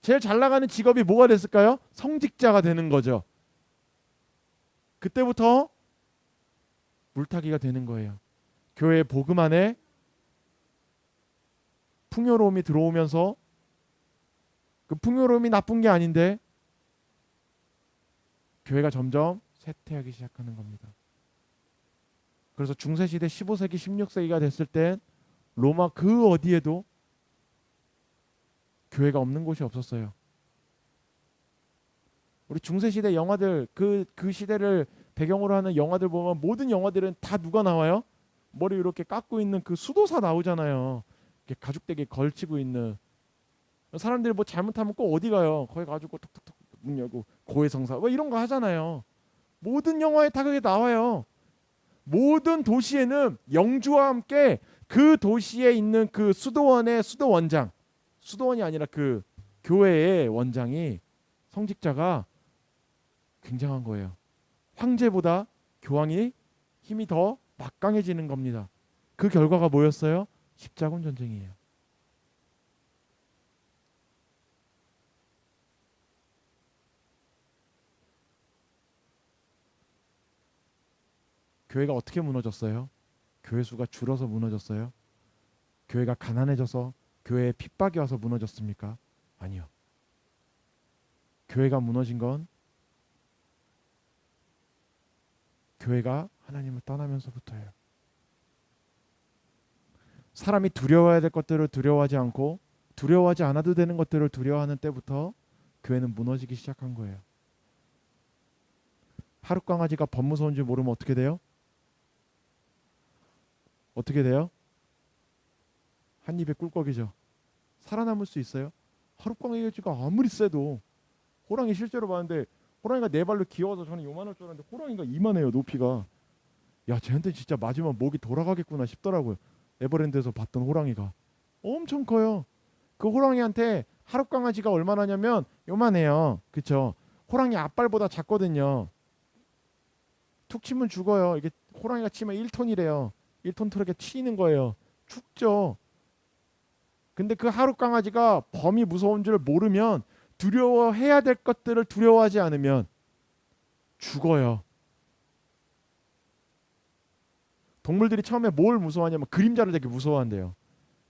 S1: 제일 잘 나가는 직업이 뭐가 됐을까요? 성직자가 되는 거죠. 그때부터 물타기가 되는 거예요. 교회의 복음 안에 풍요로움이 들어오면서, 그 풍요로움이 나쁜 게 아닌데 교회가 점점 쇠퇴하기 시작하는 겁니다. 그래서 중세시대 15세기 16세기가 됐을 땐 로마 그 어디에도 교회가 없는 곳이 없었어요. 우리 중세시대 영화들, 그 시대를 배경으로 하는 영화들 보면 모든 영화들은 다 누가 나와요? 머리 이렇게 깎고 있는 그 수도사 나오잖아요. 이렇게 가죽대기 걸치고 있는. 사람들이 뭐 잘못하면 꼭 어디 가요? 거기 가지고 톡톡톡 문 열고 고해성사 뭐 이런 거 하잖아요. 모든 영화에 다 그게 나와요. 모든 도시에는 영주와 함께 그 도시에 있는 그 수도원의 수도원장, 수도원이 아니라 그 교회의 원장이, 성직자가 굉장한 거예요. 황제보다 교황이 힘이 더 막강해지는 겁니다. 그 결과가 뭐였어요? 십자군 전쟁이에요. 교회가 어떻게 무너졌어요? 교회 수가 줄어서 무너졌어요? 교회가 가난해져서, 교회에 핍박이 와서 무너졌습니까? 아니요. 교회가 무너진 건 교회가 하나님을 떠나면서부터예요. 사람이 두려워해야 될 것들을 두려워하지 않고 두려워하지 않아도 되는 것들을 두려워하는 때부터 교회는 무너지기 시작한 거예요. 하룻 강아지가 범 무서운 줄 모르면 어떻게 돼요? 어떻게 돼요? 한 입에 꿀꺽이죠. 살아남을 수 있어요? 하룻 강아지가 아무리 세도, 호랑이 실제로 봤는데 호랑이가 네 발로 기어와서 저는 요만할 줄 알았는데 호랑이가 이만해요, 높이가. 야, 쟤한테 진짜 맞으면 목이 돌아가겠구나 싶더라고요. 에버랜드에서 봤던 호랑이가 엄청 커요. 그 호랑이한테 하룻강아지가 얼마나냐면 요만해요. 그쵸? 호랑이 앞발보다 작거든요. 툭 치면 죽어요. 이게 호랑이가 치면 1톤이래요. 1톤 트럭에 튀는 거예요. 죽죠. 근데 그 하룻강아지가 범이 무서운 줄 모르면, 두려워해야 될 것들을 두려워하지 않으면 죽어요. 동물들이 처음에 뭘 무서워하냐면 그림자를 되게 무서워한대요.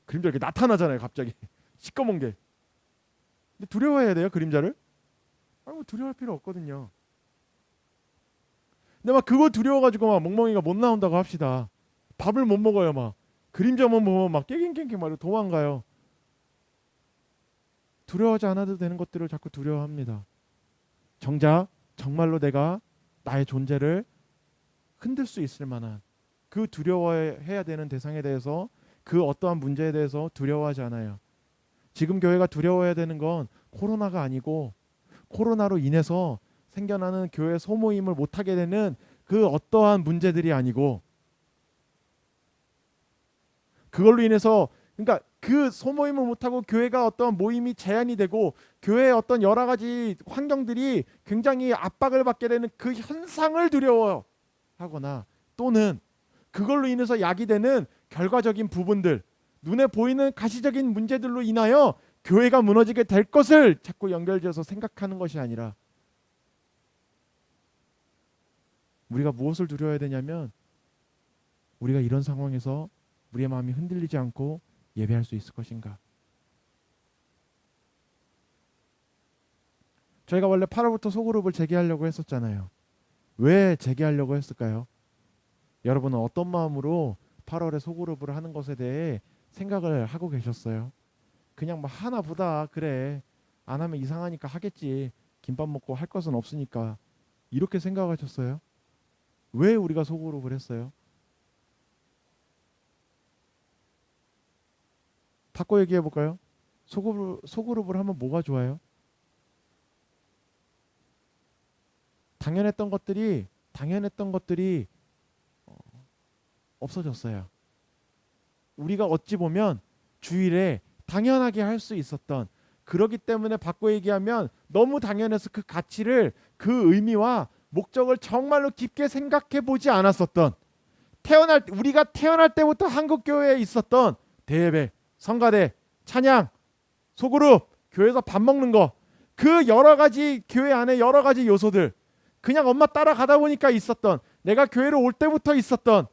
S1: 그림자 이렇게 나타나잖아요, 갑자기. 시꺼먼 게. 근데 두려워해야 돼요, 그림자를? 아니, 두려워할 필요 없거든요. 근데 막 그거 두려워가지고 막 멍멍이가 못 나온다고 합시다. 밥을 못 먹어요, 막. 그림자만 보면 막 깨갱깽깽 막 도망가요. 두려워하지 않아도 되는 것들을 자꾸 두려워합니다. 정작 정말로 내가 나의 존재를 흔들 수 있을 만한 그 두려워해야 되는 대상에 대해서, 그 어떠한 문제에 대해서 두려워하지 않아요. 지금 교회가 두려워해야 되는 건 코로나가 아니고, 코로나로 인해서 생겨나는 교회 소모임을 못하게 되는 그 어떠한 문제들이 아니고, 그걸로 인해서, 그러니까 그 소모임을 못하고 교회가 어떤 모임이 제한이 되고 교회의 어떤 여러 가지 환경들이 굉장히 압박을 받게 되는 그 현상을 두려워하거나, 또는 그걸로 인해서 야기되는 결과적인 부분들, 눈에 보이는 가시적인 문제들로 인하여 교회가 무너지게 될 것을 자꾸 연결지어서 생각하는 것이 아니라, 우리가 무엇을 두려워해야 되냐면, 우리가 이런 상황에서 우리의 마음이 흔들리지 않고 예배할 수 있을 것인가. 저희가 원래 8월부터 소그룹을 재개하려고 했었잖아요. 왜 재개하려고 했을까요? 여러분은 어떤 마음으로 8월에 소그룹을 하는 것에 대해 생각을 하고 계셨어요? 그냥 뭐 하나 보다, 그래 안 하면 이상하니까 하겠지, 김밥 먹고 할 것은 없으니까, 이렇게 생각하셨어요? 왜 우리가 소그룹을 했어요? 바꿔 얘기해 볼까요? 소그룹을 하면 뭐가 좋아요? 당연했던 것들이 없어졌어요. 우리가 어찌 보면 주일에 당연하게 할 수 있었던, 그러기 때문에 바꿔 얘기하면 너무 당연해서 그 가치를, 그 의미와 목적을 정말로 깊게 생각해 보지 않았었던, 우리가 태어날 때부터 한국 교회에 있었던 대예배, 성가대, 찬양, 소그룹, 교회에서 밥 먹는 거, 그 여러 가지 교회 안에 여러 가지 요소들, 그냥 엄마 따라가다 보니까 있었던, 내가 교회를 올 때부터 있었던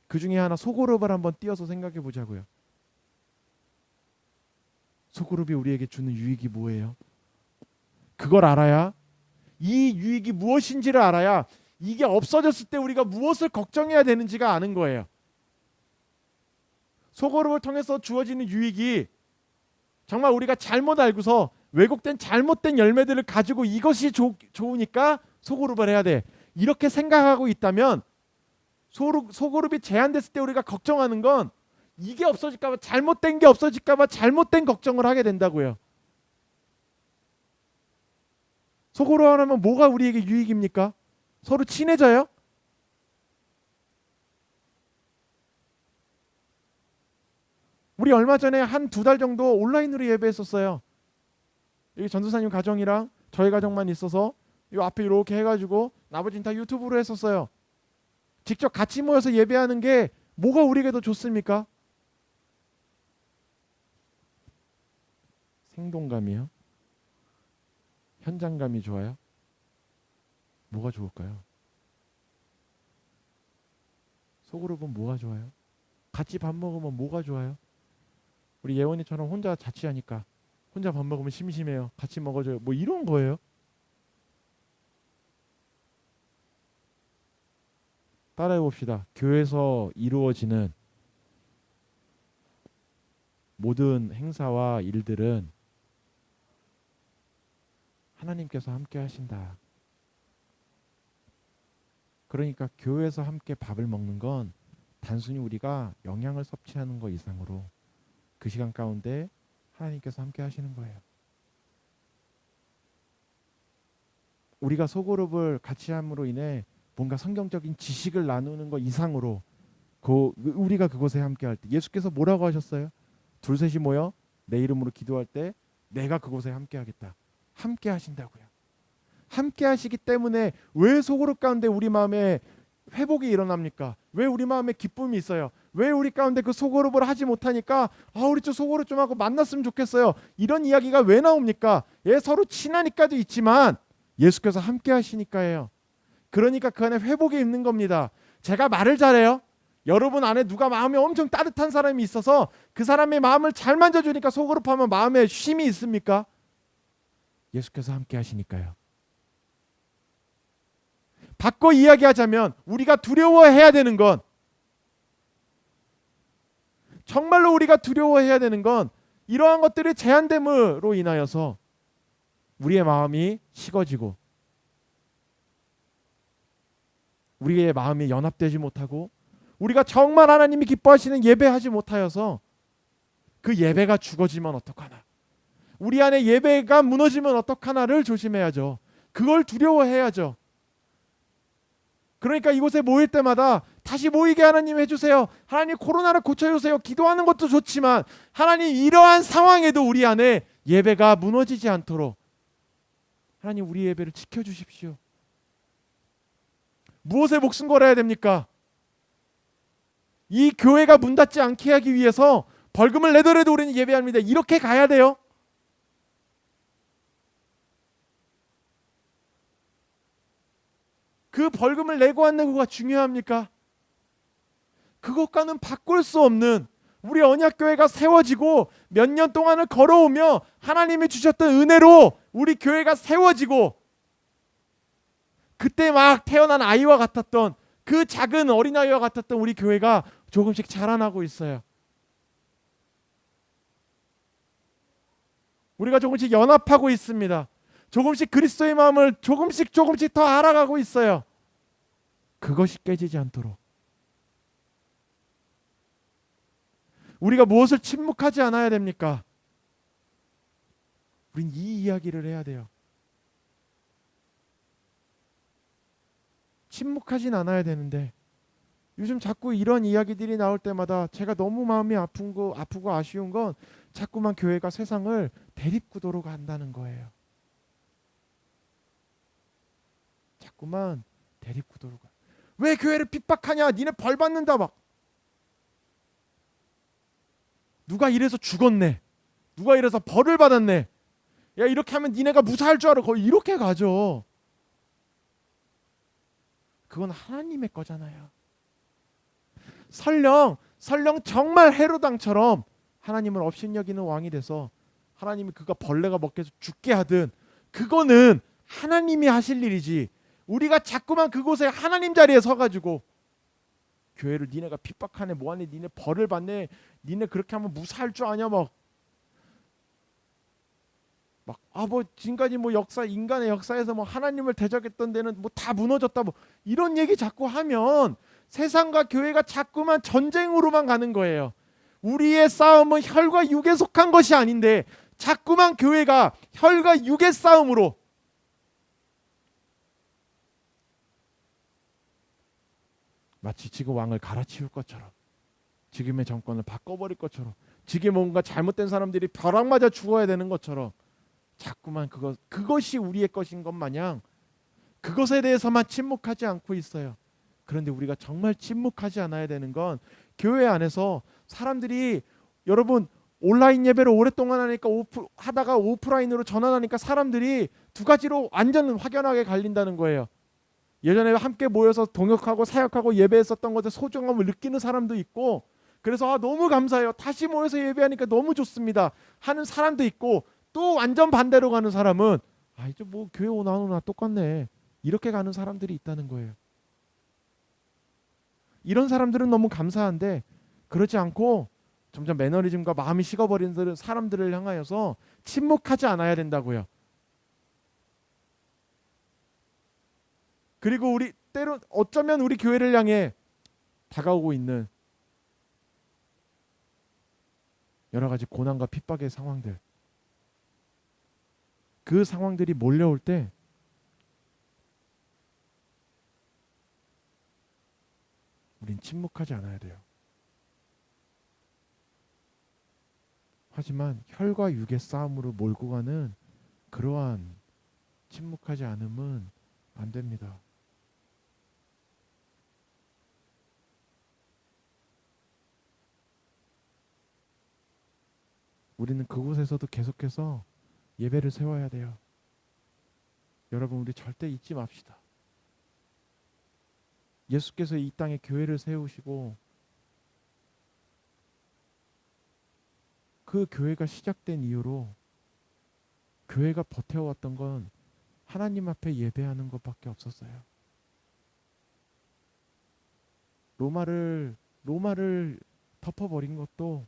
S1: 그 중에 하나, 소그룹을 한번 띄어서 생각해 보자고요. 소그룹이 우리에게 주는 유익이 뭐예요? 그걸 알아야, 이 유익이 무엇인지를 알아야 이게 없어졌을 때 우리가 무엇을 걱정해야 되는지가 아는 거예요. 소그룹을 통해서 주어지는 유익이 정말 우리가 잘못 알고서 왜곡된 잘못된 열매들을 가지고 이것이 좋으니까 소그룹을 해야 돼, 이렇게 생각하고 있다면, 소그룹이 제한됐을 때 우리가 걱정하는 건 이게 없어질까봐, 잘못된 게 없어질까봐 잘못된 걱정을 하게 된다고요. 소그룹 하면 뭐가 우리에게 유익입니까? 서로 친해져요? 우리 얼마 전에 한 2달 정도 온라인으로 예배했었어요. 여기 전도사님 가정이랑 저희 가정만 있어서 이 앞에 이렇게 해가지고 나머지는 다 유튜브로 했었어요. 직접 같이 모여서 예배하는 게 뭐가 우리에게 더 좋습니까? 생동감이요? 현장감이 좋아요? 뭐가 좋을까요? 소그룹은 뭐가 좋아요? 같이 밥 먹으면 뭐가 좋아요? 우리 예원이처럼 혼자 자취하니까 혼자 밥 먹으면 심심해요, 같이 먹어줘요, 뭐 이런 거예요. 따라해 봅시다. 교회에서 이루어지는 모든 행사와 일들은 하나님께서 함께 하신다. 그러니까 교회에서 함께 밥을 먹는 건 단순히 우리가 영양을 섭취하는 것 이상으로 그 시간 가운데 하나님께서 함께 하시는 거예요. 우리가 소그룹을 같이 함으로 인해 뭔가 성경적인 지식을 나누는 것 이상으로 우리가 그곳에 함께할 때 예수께서 뭐라고 하셨어요? 둘 셋이 모여 내 이름으로 기도할 때 내가 그곳에 함께하겠다. 함께 하신다고요. 함께 하시기 때문에 왜 소그룹 가운데 우리 마음에 회복이 일어납니까? 왜 우리 마음에 기쁨이 있어요? 왜 우리 가운데 그 소그룹을 하지 못하니까 우리 좀 소그룹 좀 하고 만났으면 좋겠어요. 이런 이야기가 왜 나옵니까? 서로 친하니까도 있지만 예수께서 함께 하시니까예요. 그러니까 그 안에 회복이 있는 겁니다. 제가 말을 잘해요. 여러분 안에 누가 마음이 엄청 따뜻한 사람이 있어서 그 사람의 마음을 잘 만져주니까 소그룹하면 마음에 쉼이 있습니까? 예수께서 함께 하시니까요. 바꿔 이야기하자면 우리가 두려워해야 되는 건, 정말로 우리가 두려워해야 되는 건 이러한 것들이 제한됨으로 인하여서 우리의 마음이 식어지고 우리의 마음이 연합되지 못하고 우리가 정말 하나님이 기뻐하시는 예배하지 못하여서 그 예배가 죽어지면 어떡하나, 우리 안에 예배가 무너지면 어떡하나를 조심해야죠. 그걸 두려워해야죠. 그러니까 이곳에 모일 때마다 다시 모이게 하나님 해주세요. 하나님 코로나를 고쳐주세요. 기도하는 것도 좋지만 하나님 이러한 상황에도 우리 안에 예배가 무너지지 않도록 하나님 우리 예배를 지켜주십시오. 무엇에 목숨 걸어야 됩니까? 이 교회가 문 닫지 않게 하기 위해서 벌금을 내더라도 우리는 예배합니다. 이렇게 가야 돼요. 그 벌금을 내고 안 내고가 중요합니까? 그것과는 바꿀 수 없는 우리 언약교회가 세워지고 몇 년 동안을 걸어오며 하나님이 주셨던 은혜로 우리 교회가 세워지고 그때 막 태어난 아이와 같았던 그 작은 어린아이와 같았던 우리 교회가 조금씩 자라나고 있어요. 우리가 조금씩 연합하고 있습니다. 조금씩 그리스도의 마음을 조금씩 더 알아가고 있어요. 그것이 깨지지 않도록 우리가 무엇을 침묵하지 않아야 됩니까? 우린 이 이야기를 해야 돼요. 침묵하진 않아야 되는데 요즘 자꾸 이런 이야기들이 나올 때마다 제가 너무 마음이 아프고 아쉬운 건 자꾸만 교회가 세상을 대립구도로 간다는 거예요. 자꾸만 대립구도로 가. 왜 교회를 핍박하냐? 니네 벌 받는다 막. 누가 이래서 죽었네. 누가 이래서 벌을 받았네. 야 이렇게 하면 니네가 무사할 줄 알아. 거의 이렇게 가죠. 그건 하나님의 거잖아요. 설령 정말 헤로당처럼 하나님을 업신여기는 왕이 돼서 하나님이 그가 벌레가 먹게 해서 죽게 하든 그거는 하나님이 하실 일이지, 우리가 자꾸만 그곳에 하나님 자리에 서가지고 교회를 니네가 핍박하네 뭐하네 니네 벌을 받네 니네 그렇게 하면 무사할 줄 아냐 뭐 지금까지 뭐 인간의 역사에서 뭐 하나님을 대적했던 데는 뭐 다 무너졌다 뭐 이런 얘기 자꾸 하면 세상과 교회가 자꾸만 전쟁으로만 가는 거예요. 우리의 싸움은 혈과 육에 속한 것이 아닌데 자꾸만 교회가 혈과 육의 싸움으로 마치 지금 왕을 갈아치울 것처럼 지금의 정권을 바꿔버릴 것처럼 지금 뭔가 잘못된 사람들이 벼락 맞아 죽어야 되는 것처럼 자꾸만 그것이 우리의 것인 것 마냥 그것에 대해서만 침묵하지 않고 있어요. 그런데 우리가 정말 침묵하지 않아야 되는 건 교회 안에서 사람들이, 여러분 온라인 예배를 오랫동안 하니까 하다가 오프라인으로 전환하니까 사람들이 두 가지로 완전 확연하게 갈린다는 거예요. 예전에 함께 모여서 동역하고 사역하고 예배했었던 것의 소중함을 느끼는 사람도 있고 그래서 너무 감사해요. 다시 모여서 예배하니까 너무 좋습니다 하는 사람도 있고, 또 완전 반대로 가는 사람은 이제 뭐 교회 오나 안 오나 똑같네 이렇게 가는 사람들이 있다는 거예요. 이런 사람들은 너무 감사한데 그렇지 않고 점점 매너리즘과 마음이 식어버리는 사람들을 향하여서 침묵하지 않아야 된다고요. 그리고 우리 때로 어쩌면 우리 교회를 향해 다가오고 있는 여러 가지 고난과 핍박의 상황들, 그 상황들이 몰려올 때 우린 침묵하지 않아야 돼요. 하지만 혈과 육의 싸움으로 몰고 가는 그러한 침묵하지 않음은 안 됩니다. 우리는 그곳에서도 계속해서 예배를 세워야 돼요. 여러분, 우리 절대 잊지 맙시다. 예수께서 이 땅에 교회를 세우시고 그 교회가 시작된 이후로 교회가 버텨왔던 건 하나님 앞에 예배하는 것밖에 없었어요. 로마를 덮어버린 것도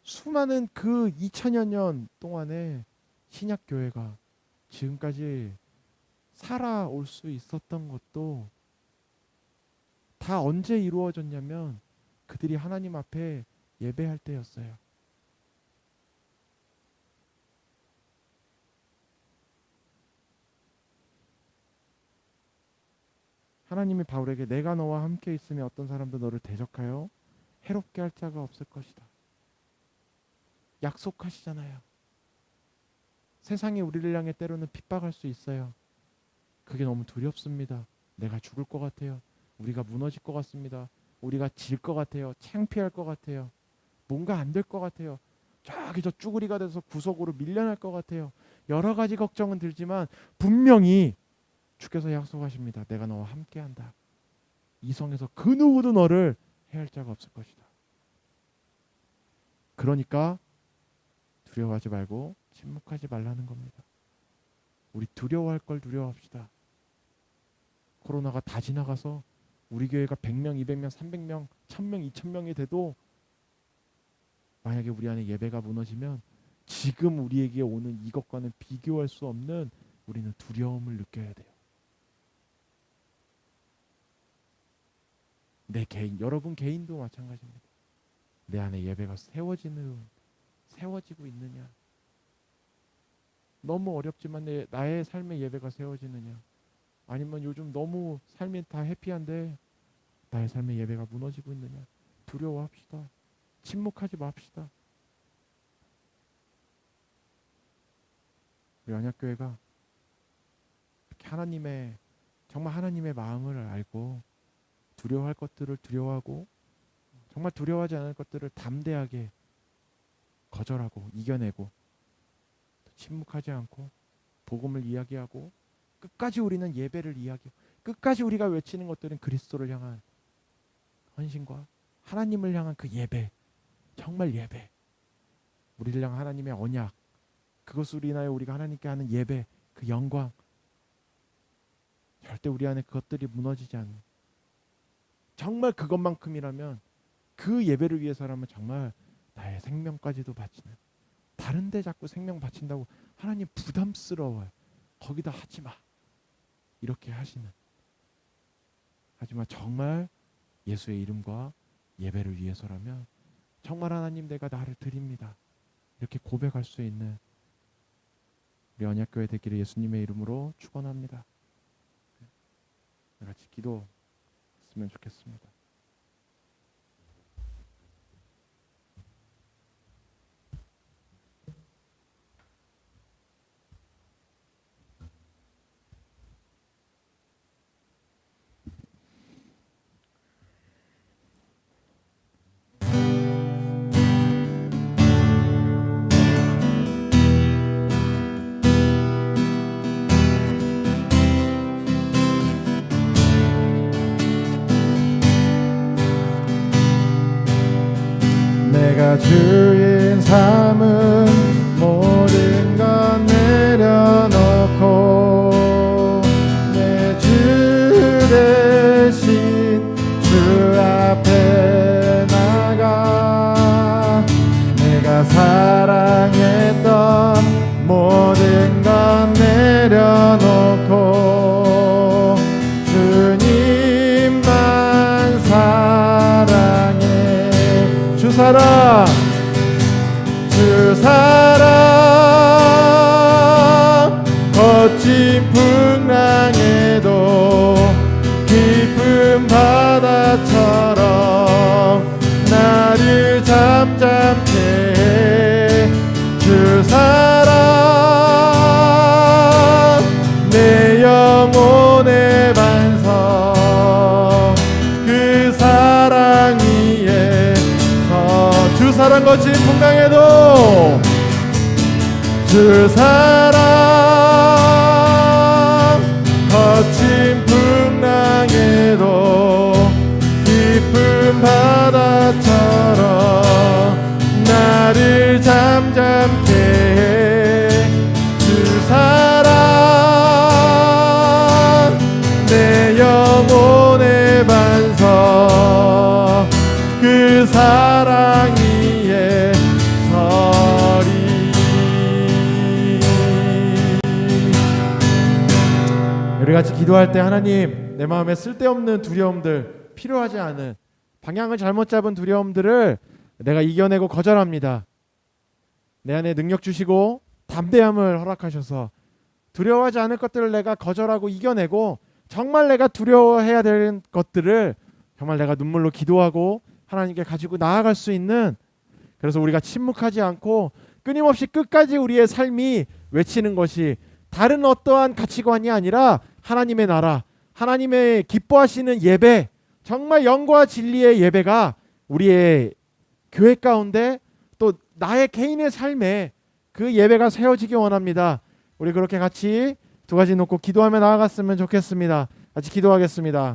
S1: 수많은 그 2000여 년 동안에 신약 교회가 지금까지 살아올 수 있었던 것도 다 언제 이루어졌냐면 그들이 하나님 앞에 예배할 때였어요. 하나님이 바울에게 내가 너와 함께 있으면 어떤 사람도 너를 대적하여 해롭게 할 자가 없을 것이다. 약속하시잖아요. 세상이 우리를 향해 때로는 핍박할 수 있어요. 그게 너무 두렵습니다. 내가 죽을 것 같아요. 우리가 무너질 것 같습니다. 우리가 질 것 같아요. 창피할 것 같아요. 뭔가 안 될 것 같아요. 저기 저 쭈구리가 돼서 구석으로 밀려날 것 같아요. 여러 가지 걱정은 들지만 분명히 주께서 약속하십니다. 내가 너와 함께한다. 이 성에서 그 누구도 너를 해할 자가 없을 것이다. 그러니까 두려워하지 말고 침묵하지 말라는 겁니다. 우리 두려워할 걸 두려워합시다. 코로나가 다 지나가서 우리 교회가 100명, 200명, 300명, 1000명, 2000명이 돼도 만약에 우리 안에 예배가 무너지면 지금 우리에게 오는 이것과는 비교할 수 없는 우리는 두려움을 느껴야 돼요. 내 개인, 여러분 개인도 마찬가지입니다. 내 안에 예배가 세워지고 있느냐? 너무 어렵지만 나의 삶의 예배가 세워지느냐? 아니면 요즘 너무 삶이 다 해피한데 나의 삶의 예배가 무너지고 있느냐? 두려워합시다. 침묵하지 맙시다. 우리 언약교회가 이렇게 정말 하나님의 마음을 알고 두려워할 것들을 두려워하고 정말 두려워하지 않을 것들을 담대하게 거절하고 이겨내고 침묵하지 않고 복음을 이야기하고 끝까지 우리는 예배를 이야기하고 끝까지 우리가 외치는 것들은 그리스도를 향한 헌신과 하나님을 향한 그 예배, 정말 예배, 우리를 향한 하나님의 언약, 그것으로 인하여 우리가 하나님께 하는 예배, 그 영광, 절대 우리 안에 그것들이 무너지지 않는, 정말 그것만큼이라면 그 예배를 위해서라면 정말 나의 생명까지도 바치는, 다른 데 자꾸 생명 바친다고 하나님 부담스러워요. 거기다 하지 마. 이렇게 하시는. 하지만 정말 예수의 이름과 예배를 위해서라면 정말 하나님 내가 나를 드립니다. 이렇게 고백할 수 있는 우리 언약교회 되기를 예수님의 이름으로 축원합니다. 같이 기도했으면 좋겠습니다.
S2: 내가 주인 삼은 모든 것 내려놓고 내 주 대신 주 앞에 나가 내가 사랑했던 모든 것 내려놓고 주님만 사랑해. 주 사랑, 주 사랑, 거친 풍랑에도 깊은 바다 나를 잠잠케 해. 주 사랑 내 영혼의 반석 그 사랑 위에서 주 사랑 거친 풍랑에도 주 사랑 거친 풍랑에도 깊은 바다처럼 나를 잠잠케 해. 주 사랑 내 영혼의 반석 그 사랑 위에 서리. 우리 같이 기도할 때 하나님, 내 마음에 쓸데없는 두려움들, 필요하지 않은 방향을 잘못 잡은 두려움들을 내가 이겨내고 거절합니다. 내 안에 능력 주시고 담대함을 허락하셔서 두려워하지 않을 것들을 내가 거절하고 이겨내고 정말 내가 두려워해야 되는 것들을 정말 내가 눈물로 기도하고 하나님께 가지고 나아갈 수 있는, 그래서 우리가 침묵하지 않고 끊임없이 끝까지 우리의 삶이 외치는 것이 다른 어떠한 가치관이 아니라 하나님의 나라, 하나님의 기뻐하시는 예배, 정말 영과 진리의 예배가 우리의 교회 가운데 또 나의 개인의 삶에 그 예배가 세워지기 원합니다. 우리 그렇게 같이 두 가지 놓고 기도하며 나아갔으면 좋겠습니다. 같이 기도하겠습니다.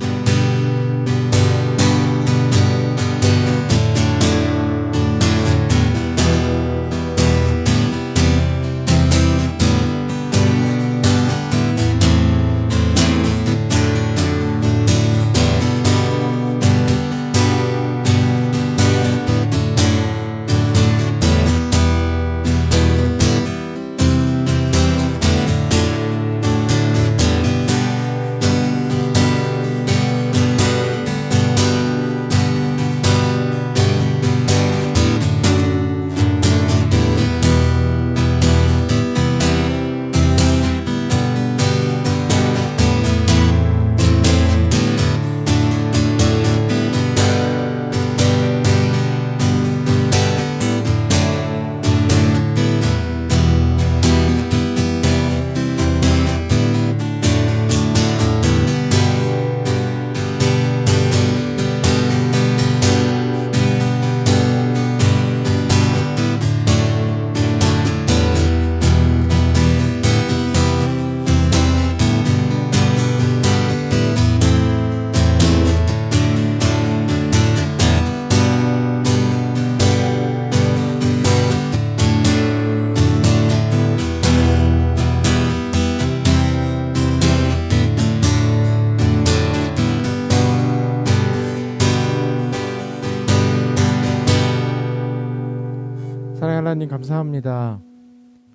S2: 사랑하는 하나님 감사합니다.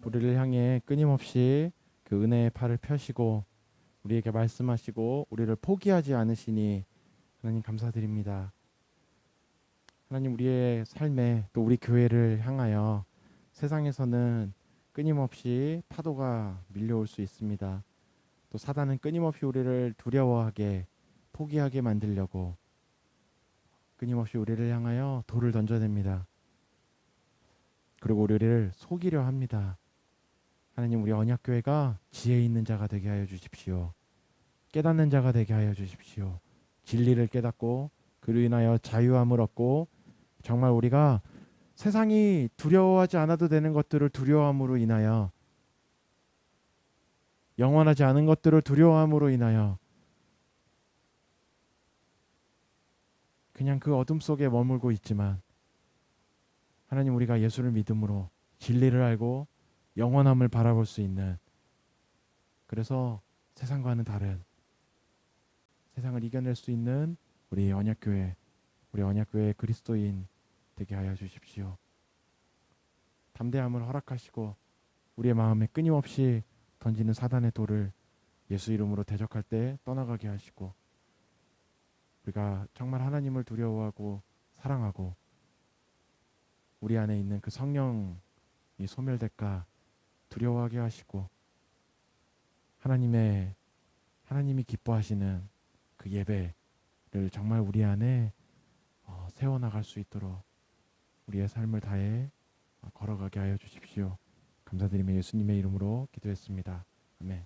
S2: 우리를 향해 끊임없이 그 은혜의 팔을 펴시고 우리에게 말씀하시고 우리를 포기하지 않으시니 하나님 감사드립니다. 하나님, 우리의 삶에 또 우리 교회를 향하여 세상에서는 끊임없이 파도가 밀려올 수 있습니다. 또 사단은 끊임없이 우리를 두려워하게, 포기하게 만들려고 끊임없이 우리를 향하여 돌을 던져댑니다. 그리고 우리를 속이려 합니다. 하나님, 우리 언약교회가 지혜 있는 자가 되게 하여 주십시오. 깨닫는 자가 되게 하여 주십시오. 진리를 깨닫고 그로 인하여 자유함을 얻고 정말 우리가 세상이 두려워하지 않아도 되는 것들을 두려워함으로 인하여, 영원하지 않은 것들을 두려워함으로 인하여 그냥 그 어둠 속에 머물고 있지만 하나님, 우리가 예수를 믿음으로 진리를 알고 영원함을 바라볼 수 있는, 그래서 세상과는 다른, 세상을 이겨낼 수 있는 우리 언약교회, 우리 언약교회의 그리스도인 되게 하여 주십시오. 담대함을 허락하시고 우리의 마음에 끊임없이 던지는 사단의 돌을 예수 이름으로 대적할 때 떠나가게 하시고, 우리가 정말 하나님을 두려워하고 사랑하고 우리 안에 있는 그 성령이 소멸될까 두려워하게 하시고, 하나님이 기뻐하시는 그 예배를 정말 우리 안에 세워나갈 수 있도록 우리의 삶을 다해 걸어가게 하여 주십시오. 감사드리며 예수님의 이름으로 기도했습니다. 아멘.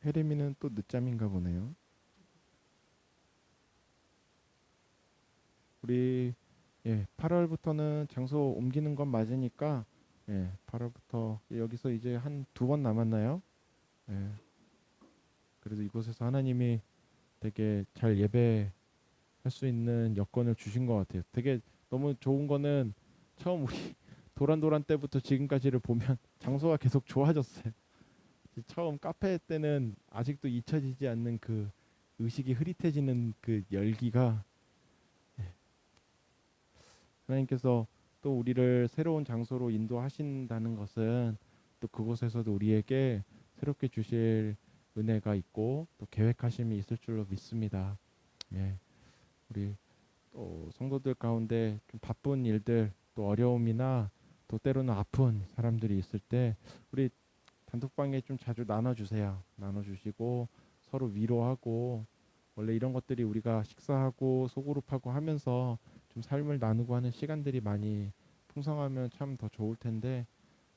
S1: 혜림이는 또 늦잠인가 보네요. 우리 8월부터는 장소 옮기는 건 맞으니까 8월부터 여기서 이제 한 두 번 남았나요? 예. 그래도 이곳에서 하나님이 되게 잘 예배할 수 있는 여건을 주신 것 같아요. 되게 너무 좋은 거는 처음 우리 도란도란 때부터 지금까지를 보면 장소가 계속 좋아졌어요. 처음 카페 때는 아직도 잊혀지지 않는 그 의식이 흐릿해지는 그 열기가 하나님께서 또 우리를 새로운 장소로 인도하신다는 것은 또 그곳에서도 우리에게 새롭게 주실 은혜가 있고 또 계획하심이 있을 줄로 믿습니다. 예. 우리 또 성도들 가운데 좀 바쁜 일들 또 어려움이나 또 때로는 아픈 사람들이 있을 때 우리 단톡방에 좀 자주 나눠주세요. 나눠주시고 서로 위로하고 원래 이런 것들이 우리가 식사하고 소그룹하고 하면서 좀 삶을 나누고 하는 시간들이 많이 풍성하면 참 더 좋을 텐데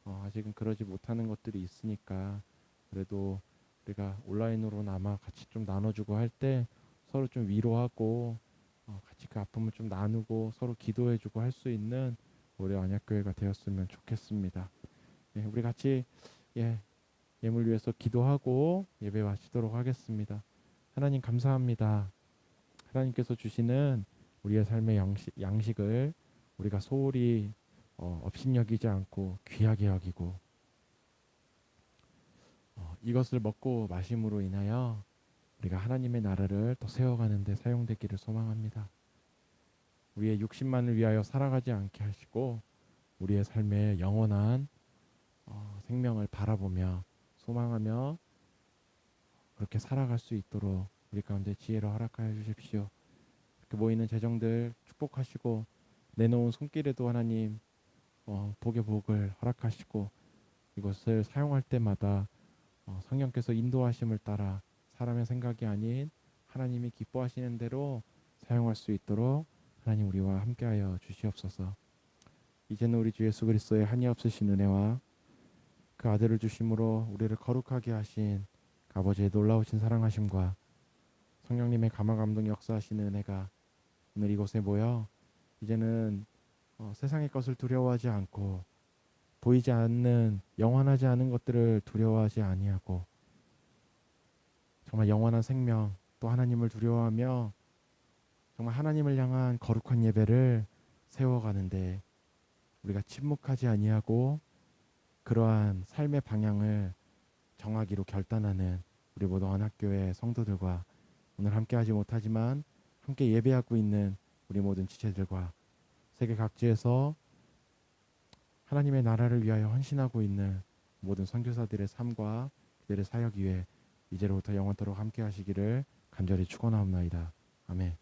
S1: 아직은 그러지 못하는 것들이 있으니까 그래도 우리가 온라인으로나마 같이 좀 나눠주고 할 때 서로 좀 위로하고 같이 그 아픔을 좀 나누고 서로 기도해주고 할 수 있는 우리 언약교회가 되었으면 좋겠습니다. 우리 같이 예물 위해서 기도하고 예배 마치도록 하겠습니다. 하나님 감사합니다. 하나님께서 주시는 우리의 삶의 양식을 우리가 소홀히 업신여기지 않고 귀하게 여기고 이것을 먹고 마심으로 인하여 우리가 하나님의 나라를 또 세워가는 데 사용되기를 소망합니다. 우리의 육신만을 위하여 살아가지 않게 하시고 우리의 삶의 영원한 생명을 바라보며 소망하며 그렇게 살아갈 수 있도록 우리 가운데 지혜로 허락하여 주십시오. 이렇게 모이는 재정들 축복하시고 내놓은 손길에도 하나님 복의 복을 허락하시고 이것을 사용할 때마다 성령께서 인도하심을 따라 사람의 생각이 아닌 하나님이 기뻐하시는 대로 사용할 수 있도록 하나님 우리와 함께하여 주시옵소서. 이제는 우리 주 예수 그리스도의 한이 없으신 은혜와 그 아들을 주심으로 우리를 거룩하게 하신 아버지의 놀라우신 사랑하심과 성령님의 감화 감동 역사하시는 은혜가 오늘 이곳에 모여 이제는 세상의 것을 두려워하지 않고 보이지 않는 영원하지 않은 것들을 두려워하지 아니하고 정말 영원한 생명 또 하나님을 두려워하며 정말 하나님을 향한 거룩한 예배를 세워가는데 우리가 침묵하지 아니하고 그러한 삶의 방향을 정하기로 결단하는 우리 모두 언약교회 성도들과 오늘 함께하지 못하지만 함께 예배하고 있는 우리 모든 지체들과 세계 각지에서 하나님의 나라를 위하여 헌신하고 있는 모든 선교사들의 삶과 그들의 사역 위에 이제로부터 영원토록 함께하시기를 간절히 축원하옵나이다. 아멘.